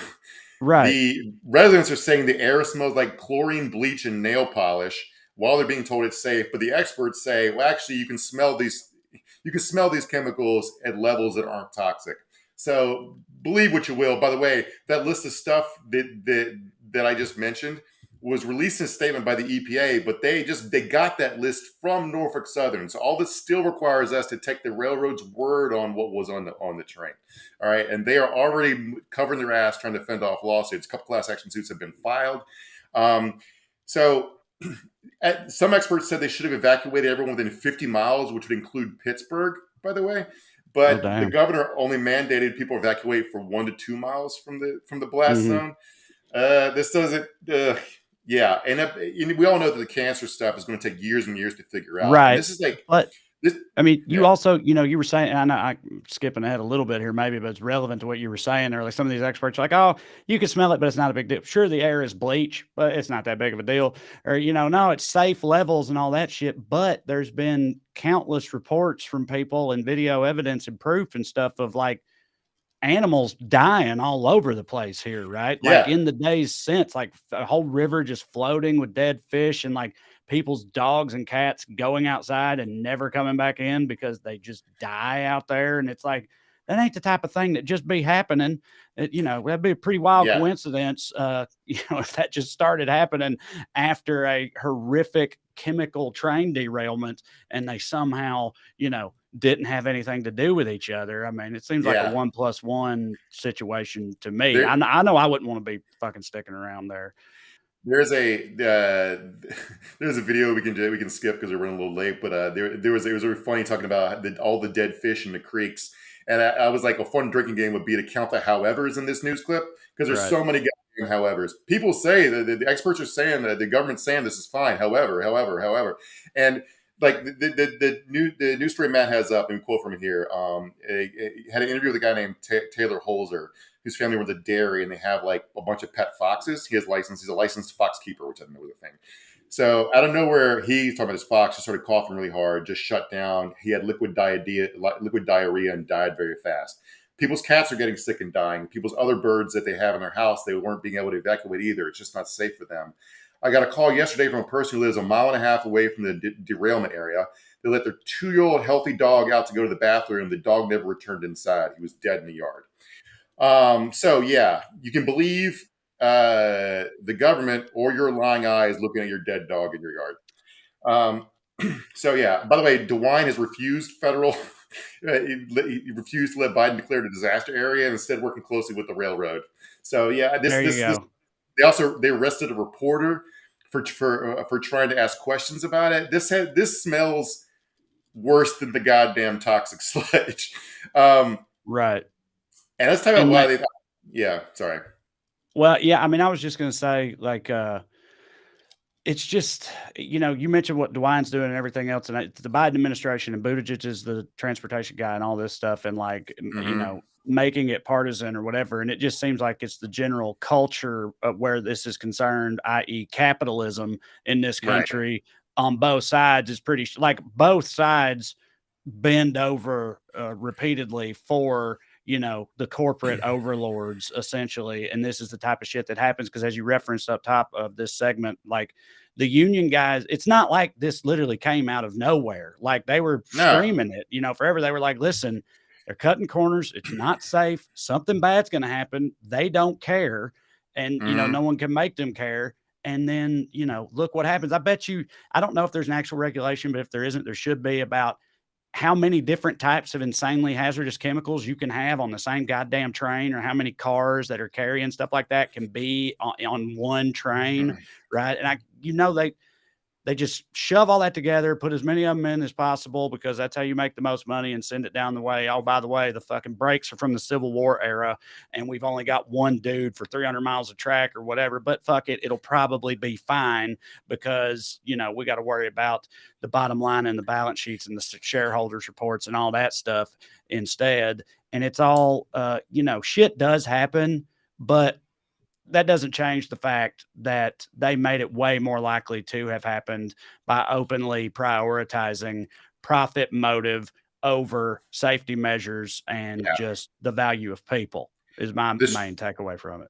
the residents are saying the air smells like chlorine, bleach, and nail polish, while they're being told it's safe. But the experts say, well, actually, you can smell these chemicals at levels that aren't toxic. So believe what you will. By the way, that list of stuff that I just mentioned was released in a statement by the EPA, but they got that list from Norfolk Southern. So all this still requires us to take the railroad's word on what was on the train. All right. And they are already covering their ass trying to fend off lawsuits. A couple class action suits have been filed. Some experts said they should have evacuated everyone within 50 miles, which would include Pittsburgh, by the way. But the governor only mandated people evacuate for 1 to 2 miles from the blast zone. This doesn't. And we all know that the cancer stuff is going to take years and years to figure out. Right. And this is This, I mean, yeah, you also, you were saying, I know I'm skipping ahead a little bit here, maybe, but it's relevant to what you were saying earlier. Some of these experts are like, oh, you can smell it, but it's not a big deal. Sure, the air is bleach, but it's not that big of a deal. Or, no, it's safe levels and all that shit. But there's been countless reports from people and video evidence and proof and stuff of like animals dying all over the place here, right? Like yeah, in the days since, like a whole river just floating with dead fish and like people's dogs and cats going outside and never coming back in because they just die out there. And it's like, that ain't the type of thing that just be happening. That'd be a pretty wild yeah. coincidence. If that just started happening after a horrific chemical train derailment and they somehow, didn't have anything to do with each other. I mean, it seems like a Yeah. 1+1 situation to me. There, I know I wouldn't want to be fucking sticking around there. there's a there's a video we can skip because we're running a little late. But it was really funny talking about all the dead fish in the creeks. And I was like, a fun drinking game would be to count the howevers in this news clip because there's Right. so many goddamn howevers. People say that the experts are saying that the government's saying this is fine. However, and like the news story Matt has up, and we quote from here. Had an interview with a guy named Taylor Holzer, whose family runs a dairy, and they have like a bunch of pet foxes. He has license. He's a licensed fox keeper, which I didn't know was a thing. So out of nowhere, he's talking about his fox just started coughing really hard, just shut down. He had liquid diarrhea and died very fast. People's cats are getting sick and dying. People's other birds that they have in their house, they weren't being able to evacuate either. It's just not safe for them. I got a call yesterday from a person who lives a mile and a half away from the derailment area. They let their 2-year-old healthy dog out to go to the bathroom. The dog never returned inside. He was dead in the yard. So yeah, you can believe the government or your lying eyes looking at your dead dog in your yard. So yeah, by the way, DeWine has refused federal, he refused to let Biden declare it a disaster area and instead working closely with the railroad. So yeah, There you go. they arrested a reporter for trying to ask questions about it. This smells worse than the goddamn toxic sludge. Right. And let's talk about And why like, they. Yeah, sorry. well, yeah, I mean, I was just gonna say, like, it's just, you mentioned what DeWine's doing and everything else, and it's the Biden administration and Buttigieg is the transportation guy and all this stuff, and like, Mm-hmm. making it partisan or whatever. And it just seems like it's the general culture of where this is concerned, i.e., capitalism in this Right. country on both sides is pretty like both sides bend over repeatedly for the corporate overlords essentially. And this is the type of shit that happens because, as you referenced up top of this segment, like the union guys, it's not like this literally came out of nowhere. Like they were No. screaming it, forever. They were like, listen, they're cutting corners, it's not safe, something bad's going to happen, they don't care. And Mm-hmm. no one can make them care. And then look what happens. I bet you, I don't know if there's an actual regulation, but if there isn't, there should be, about how many different types of insanely hazardous chemicals you can have on the same goddamn train, or how many cars that are carrying stuff like that can be on one train, right? And they just shove all that together, put as many of them in as possible because that's how you make the most money, and send it down the way. Oh, by the way, the fucking brakes are from the Civil War era and we've only got one dude for 300 miles of track or whatever, but fuck it, it'll probably be fine because, we got to worry about the bottom line and the balance sheets and the shareholders reports and all that stuff instead. And it's all, shit does happen, but that doesn't change the fact that they made it way more likely to have happened by openly prioritizing profit motive over safety measures and Yeah. just the value of people is my This main takeaway from it.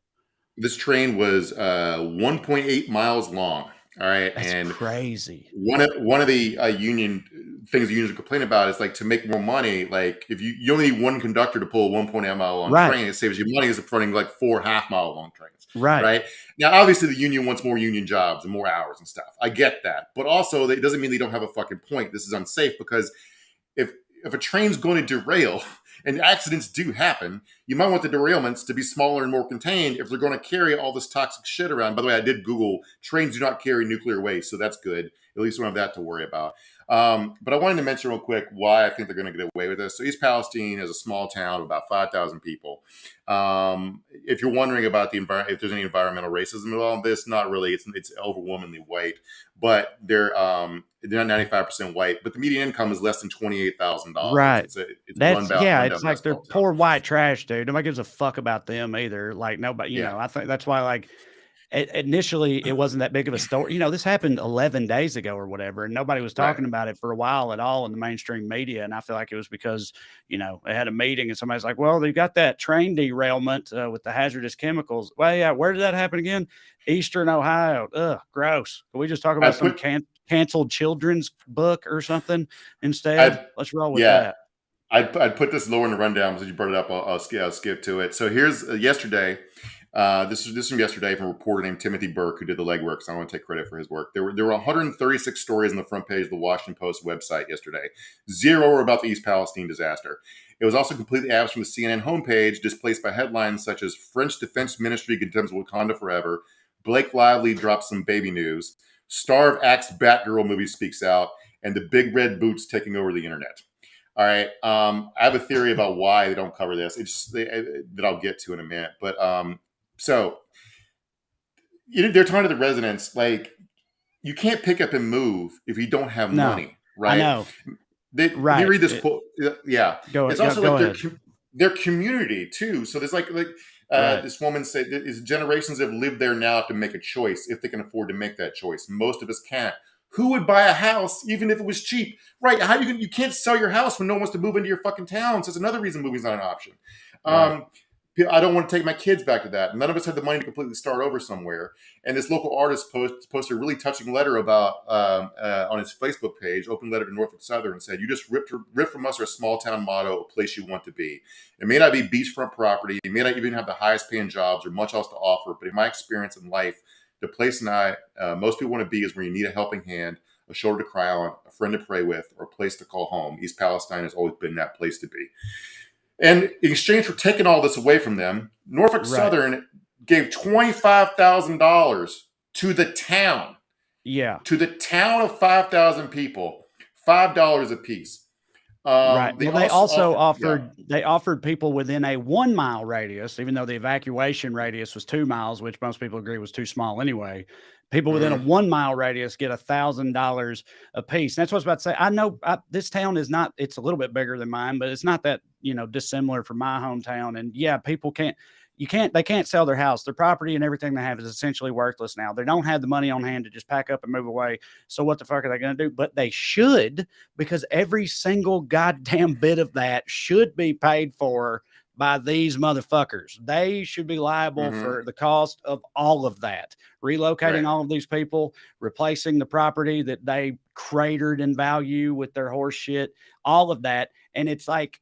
this train was 1.8 miles long. All right, That's and crazy. one of the union things the unions complain about is like to make more money. Like if you only need one conductor to pull a 1.8 mile long Right. train, it saves you money as if running like 4 half-mile long trains. Right. Right now, obviously, the union wants more union jobs and more hours and stuff. I get that, but also it doesn't mean they don't have a fucking point. This is unsafe because if a train's going to derail and accidents do happen, you might want the derailments to be smaller and more contained if they're going to carry all this toxic shit around. By the way, I did Google, trains do not carry nuclear waste, so that's good. At least we don't have that to worry about. But I wanted to mention real quick why I think they're going to get away with this. So East Palestine is a small town of about 5,000 people. If you're wondering about the environment, if there's any environmental racism involved in this, not really. It's overwhelmingly white, but they're not 95% white. But the median income is less than $28,000. Right. It's That's yeah. rundown It's like they're basketball town. poor white trash, dude. Nobody gives a fuck about them either. Like nobody, you Yeah. know. I think that's why like initially it wasn't that big of a story. You know, this happened 11 days ago or whatever, and nobody was talking about it for a while at all in the mainstream media. And I feel like it was because, you know, they had a meeting and somebody's like, well, they got that train derailment with the hazardous chemicals. Well, yeah, where did that happen again? Eastern Ohio. Ugh, gross. Can we just talk about some canceled children's book or something instead? Let's roll with that. I'd put this lower in the rundown because you brought it up. I'll skip to it. So here's yesterday. This is from yesterday from a reporter named Timothy Burke who did the legwork. So I want to take credit for his work. There were 136 stories on the front page of the Washington Post website yesterday. 0 were about the East Palestine disaster. It was also completely absent from the CNN homepage, displaced by headlines such as French Defense Ministry condemns Wakanda forever, Blake Lively drops some baby news, Star of Acts Batgirl movie speaks out, and the big red boots taking over the internet. All right. I have a theory about why they don't cover this. It's just that I'll get to in a minute. But so they're talking to the residents like you can't pick up and move if you don't have money, right? I know. Let me read this quote. Yeah, it's also like their community too. So there's like this woman said, generations have lived there now to make a choice if they can afford to make that choice. Most of us can't. Who would buy a house even if it was cheap? Right? How you can't sell your house when no one wants to move into your fucking town. So that's another reason moving's not an option. Right. I don't want to take my kids back to that. None of us have the money to completely start over somewhere. And this local artist posted a really touching letter about on his Facebook page, open letter to Norfolk Southern, and said, "You just ripped from us our small town motto, a place you want to be. It may not be beachfront property. It may not even have the highest paying jobs or much else to offer. But in my experience in life, the place most people want to be is where you need a helping hand, a shoulder to cry on, a friend to pray with, or a place to call home. East Palestine has always been that place to be." And in exchange for taking all this away from them, Norfolk Southern gave $25,000 to the town. Yeah. To the town of 5,000 people, $5 a piece. Right. They also offered people within a 1 mile radius, even though the evacuation radius was 2 miles, which most people agree was too small anyway. People within a 1 mile radius get $1,000 a piece. That's what I was about to say. I know this town is not, it's a little bit bigger than mine, but it's not that, dissimilar from my hometown. And yeah, people they can't sell their house. Their property and everything they have is essentially worthless now. They don't have the money on hand to just pack up and move away. So what the fuck are they going to do? But they should, because every single goddamn bit of that should be paid for by these motherfuckers. They should be liable for the cost of all of that. Relocating all of these people, replacing the property that they cratered in value with their horse shit, all of that. And it's like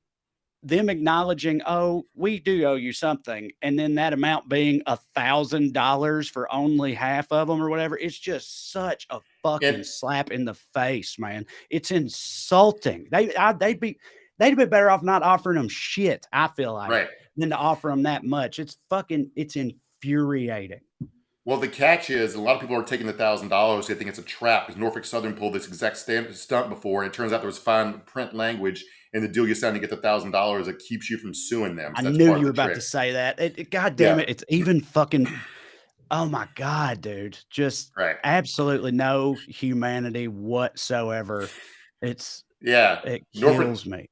them acknowledging, oh, we do owe you something. And then that amount being $1,000 for only half of them or whatever. It's just such a fucking slap in the face, man. It's insulting. They'd be better off not offering them shit, I feel like, than to offer them that much. It's infuriating. Well, the catch is a lot of people are taking the $1,000. They think it's a trap because Norfolk Southern pulled this exact stunt before. And it turns out there was fine print language in the deal you signed to get the $1,000 that keeps you from suing them. So I knew you were about to say that. God damn it. It's even fucking, oh my God, dude. Just absolutely no humanity whatsoever. It kills me.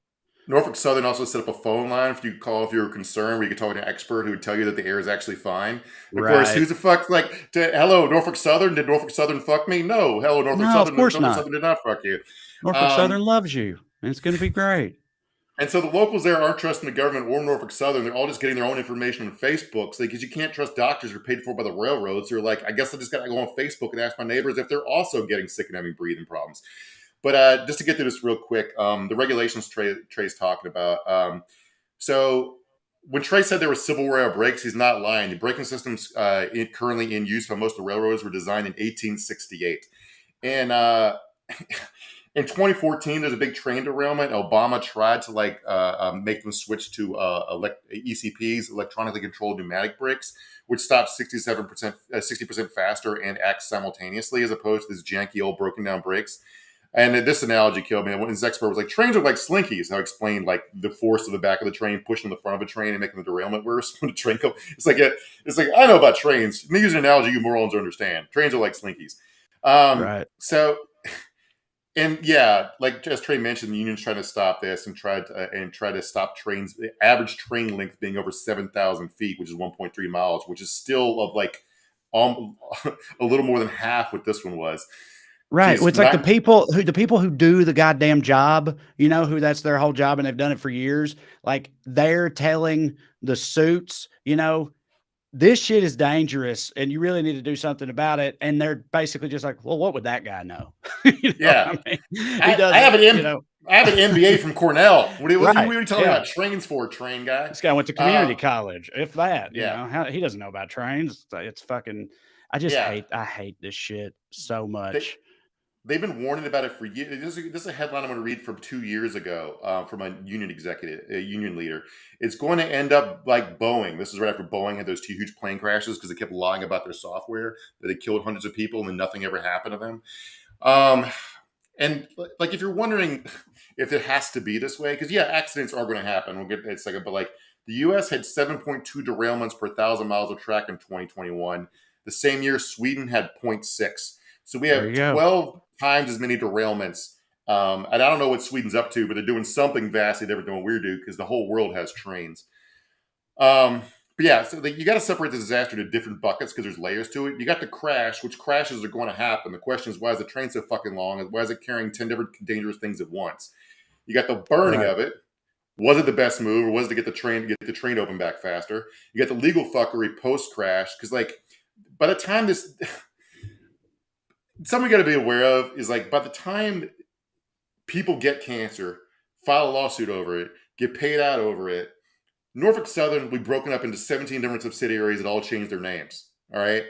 Norfolk Southern also set up a phone line for you to call if you're concerned, where you could talk to an expert who would tell you that the air is actually fine. Of course, who's the fuck hello, Norfolk Southern? Did Norfolk Southern fuck me? No. Hello, Norfolk Southern. Of course Norfolk Southern did not fuck you. Norfolk Southern loves you, and it's going to be great. And so the locals there aren't trusting the government or Norfolk Southern. They're all just getting their own information on Facebook. Because you can't trust doctors who are paid for by the railroads. They're like, I guess I just got to go on Facebook and ask my neighbors if they're also getting sick and having breathing problems. But just to get through this real quick, the regulations Trey's talking about. So when Trey said there were civil rail brakes, he's not lying. The braking systems currently in use by most of the railroads were designed in 1868. And In 2014, there's a big train derailment. Obama tried to make them switch to ECPs, electronically controlled pneumatic brakes, which stops 60% faster and acts simultaneously as opposed to these janky old broken down brakes. And this analogy killed me. When his expert was like, trains are like slinkies. I explained like the force of the back of the train pushing the front of a train and making the derailment worse when the train goes. It's like I know about trains. Let me use an analogy you morons understand. Trains are like slinkies. Right. So, and yeah, like as Trey mentioned, the union's trying to stop this and try to stop trains. The average train length being over 7,000 feet, which is 1.3 miles, which is still of like a little more than half what this one was. Right. Jeez, Well, it's like the people who do the goddamn job, you know, who that's their whole job and they've done it for years. Like they're telling the suits, you know, this shit is dangerous and you really need to do something about it. And they're basically just like, well, what would that guy know? You know Yeah. what I mean? He I doesn't, have you know, I have an MBA from Cornell. What are right. you talking Yeah. about trains for, train guy? This guy went to community college, if that, you Yeah. know, he doesn't know about trains. It's fucking, I Yeah. hate this shit so much. They've been warning about it for years. This is a headline I'm going to read from 2 years ago from a union executive, a union leader. It's going to end up like Boeing. This is right after Boeing had those 2 huge plane crashes because they kept lying about their software, that they killed hundreds of people and then nothing ever happened to them. And like, if you're wondering if it has to be this way, because yeah, accidents are going to happen. We'll get to that in a second. But like the U.S. had 7.2 derailments per 1,000 miles of track in 2021. The same year, Sweden had 0.6. So we There have you go. 12 times as many derailments. And I don't know what Sweden's up to, but they're doing something vastly different than what we do because the whole world has trains. But yeah, so you got to separate the disaster into different buckets because there's layers to it. You got the crash, which crashes are going to happen. The question is, why is the train so fucking long? And why is it carrying 10 different dangerous things at once? You got the burning Right. of it. Was it the best move, or was it to get the train open back faster? You got the legal fuckery post crash because like by the time this, something you got to be aware of is like by the time people get cancer, file a lawsuit over it, get paid out over it, Norfolk Southern will be broken up into 17 different subsidiaries that all change their names. All right?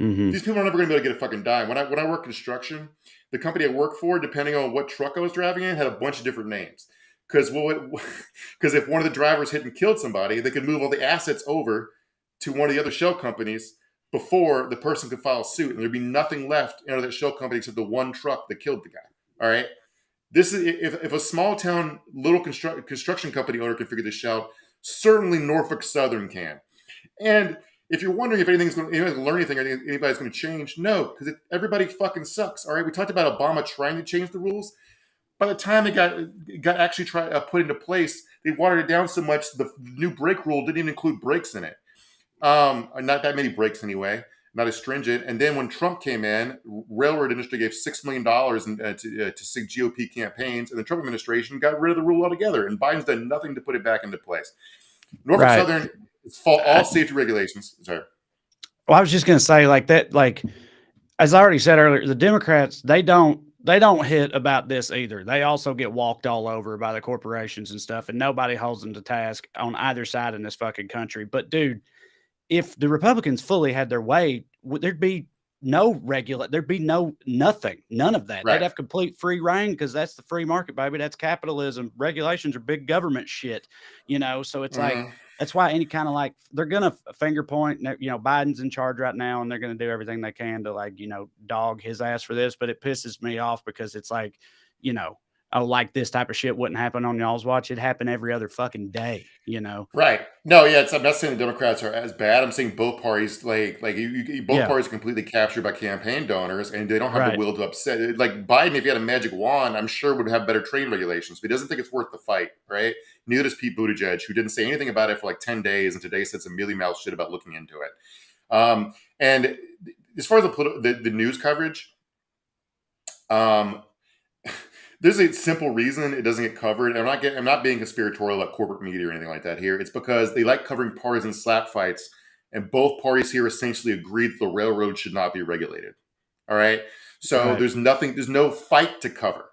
Mhm. These people are never going to be able to get a fucking dime. When I work construction, the company I work for, depending on what truck I was driving in, had a bunch of different names. Because if one of the drivers hit and killed somebody, they could move all the assets over to one of the other shell companies before the person could file suit, and there'd be nothing left out of that shell company except the one truck that killed the guy. All right. This is if a small town little construction company owner can figure this out, certainly Norfolk Southern can. And if you're wondering if anybody's going to learn anything or anybody's going to change, no, because everybody fucking sucks. All right, we talked about Obama trying to change the rules. By the time it got actually put into place, they watered it down so much the new brake rule didn't even include brakes in it. Not that many brakes anyway, not as stringent. And then when Trump came in, railroad industry gave $6 million to SIG GOP campaigns, and the Trump administration got rid of the rule altogether. And Biden's done nothing to put it back into place. Norfolk Right. Southern fault all safety regulations. Sorry. Well, I was just going to say like that, like, as I already said earlier, the Democrats, they don't hit about this either. They also get walked all over by the corporations and stuff, and nobody holds them to task on either side in this fucking country. But dude, if the Republicans fully had their way, there'd be no there'd be nothing, none of that. Right. They'd have complete free reign because that's the free market, baby. That's capitalism. Regulations are big government shit, you know? So it's like, that's why any kind of like, they're going to finger point, you know, Biden's in charge right now and they're going to do everything they can to like, you know, dog his ass for this. But it pisses me off because it's like, you know, oh, like this type of shit wouldn't happen on y'all's watch. It happened every other fucking day, you know? Right. No, yeah, I'm not saying the Democrats are as bad. I'm saying both parties, both parties are completely captured by campaign donors, and they don't have the will to upset. Like Biden, if he had a magic wand, I'm sure would have better trade regulations, but he doesn't think it's worth the fight, right? Neither does Pete Buttigieg, who didn't say anything about it for like 10 days, and today said some mealy-mouthed shit about looking into it. And as far as the news coverage, there's a simple reason it doesn't get covered. I'm not being conspiratorial about corporate media or anything like that here. It's because they like covering partisan slap fights, and both parties here essentially agreed that the railroad should not be regulated. All right. So there's no fight to cover.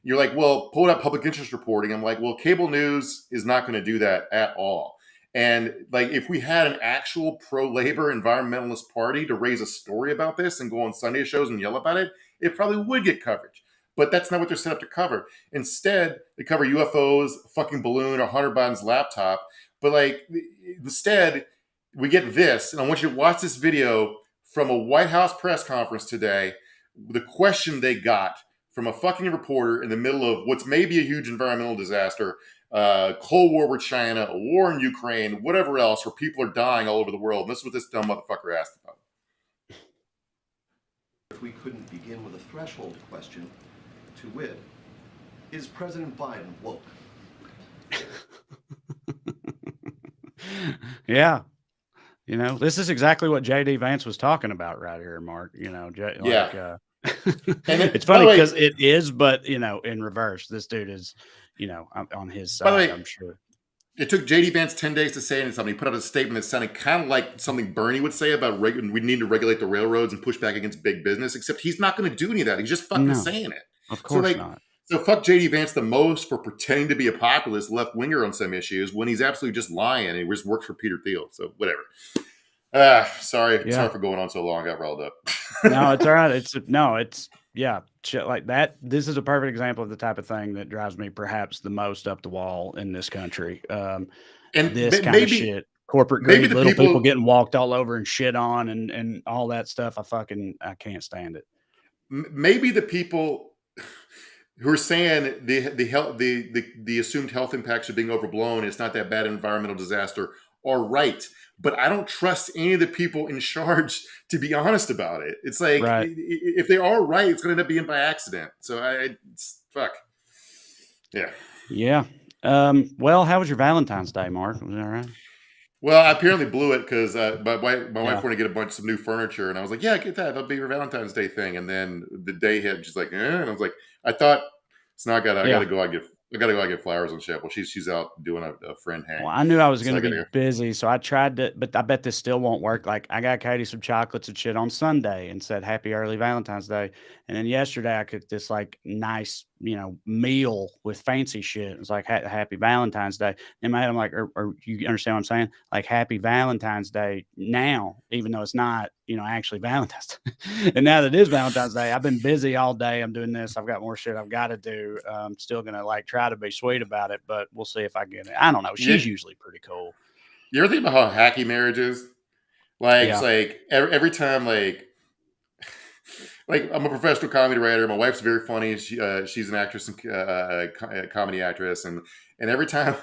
You're like, well, pull out public interest reporting. I'm like, well, cable news is not going to do that at all. And like, if we had an actual pro-labor environmentalist party to raise a story about this and go on Sunday shows and yell about it, it probably would get coverage. but that's not what they're set up to cover. Instead, they cover UFOs, a fucking balloon, or Hunter Biden's laptop. But like, instead, we get this, and I want you to watch this video from a White House press conference today. The question they got from a fucking reporter in the middle of what's maybe a huge environmental disaster, Cold War with China, a war in Ukraine, whatever else, where people are dying all over the world. And this is what this dumb motherfucker asked about. If we couldn't begin with a threshold question, to wit, is President Biden woke? Yeah. You know, this is exactly what J.D. Vance was talking about right here, Mark. You know, And it's funny because it is, but, you know, in reverse, this dude is, you know, on his side, by the way, I'm sure. It took J.D. Vance 10 days to say something. He put out a statement that sounded kind of like something Bernie would say about we need to regulate the railroads and push back against big business, except he's not going to do any of that. He's just fucking saying it. Of course not. So fuck J.D. Vance the most for pretending to be a populist left-winger on some issues when he's absolutely just lying and he just works for Peter Thiel. So whatever. Sorry for going on so long. I got riled up. No, it's all right. It's shit like that. This is a perfect example of the type of thing that drives me perhaps the most up the wall in this country. And this kind of shit, corporate greed, little people getting walked all over and shit on and all that stuff. I can't stand it. Maybe the people who are saying the assumed health impacts are being overblown, it's not that bad an environmental disaster, are right. But I don't trust any of the people in charge to be honest about it. It's like, if they are right, it's going to end up being by accident. So fuck. Yeah. Yeah. Well, how was your Valentine's Day, Mark? Was that all right? Well, I apparently blew it because my wife wanted to get some new furniture, and I was like, "Yeah, get that. That'll be your Valentine's Day thing." And then the day hit, and she's like, and I was like, "I thought so now I gotta go out and get flowers and shit." Well, she's out doing a friend hang. Well, I knew I was going to be busy, so I tried to, but I bet this still won't work. Like, I got Katie some chocolates and shit on Sunday and said happy early Valentine's Day, and then yesterday I cooked this like nice, you know, meal with fancy shit. It was like happy Valentine's Day. In my head, I'm like, or you understand what I'm saying? Like happy Valentine's Day now, even though it's not, you know, actually Valentine's Day. And now that it is Valentine's Day, I've been busy all day. I'm doing this. I've got more shit I've got to do. I'm still going to like try to be sweet about it, but we'll see if I get it. I don't know. She's usually pretty cool. You ever think about how hacky marriage is? Like, it's like every time, like I'm a professional comedy writer. My wife's very funny. She's an actress and a comedy actress. And every time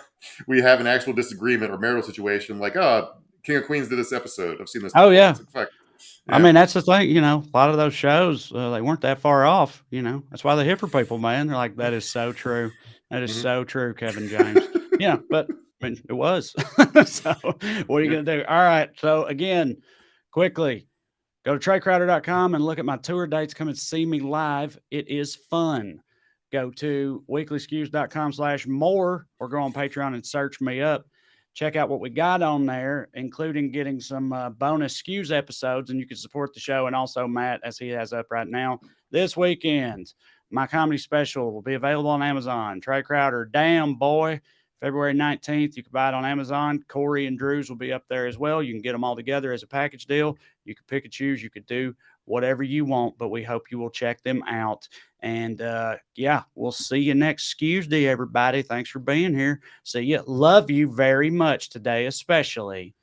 we have an actual disagreement or marital situation, I'm like, oh, King of Queens did this episode. I've seen this. Oh, yeah. Like, fuck. Yeah. I mean, that's the thing, you know, a lot of those shows, they weren't that far off, you know, that's why they're hit for people, man. They're like, that is so true. That is so true, Kevin James. Yeah, but I mean, it was. So what are you going to do? All right. So again, quickly, go to TreyCrowder.com and look at my tour dates. Come and see me live. It is fun. Go to weeklyskews.com/more or go on Patreon and search me up. Check out what we got on there, including getting some bonus Skews episodes, and you can support the show. And also Matt, as he has up right now, this weekend, my comedy special will be available on Amazon. Trey Crowder, Damn Boy, February 19th. You can buy it on Amazon. Corey and Drew's will be up there as well. You can get them all together as a package deal. You can pick and choose. You could do whatever you want, but we hope you will check them out. And we'll see you next Skewsday, everybody. Thanks for being here. See you. Love you very much today, especially.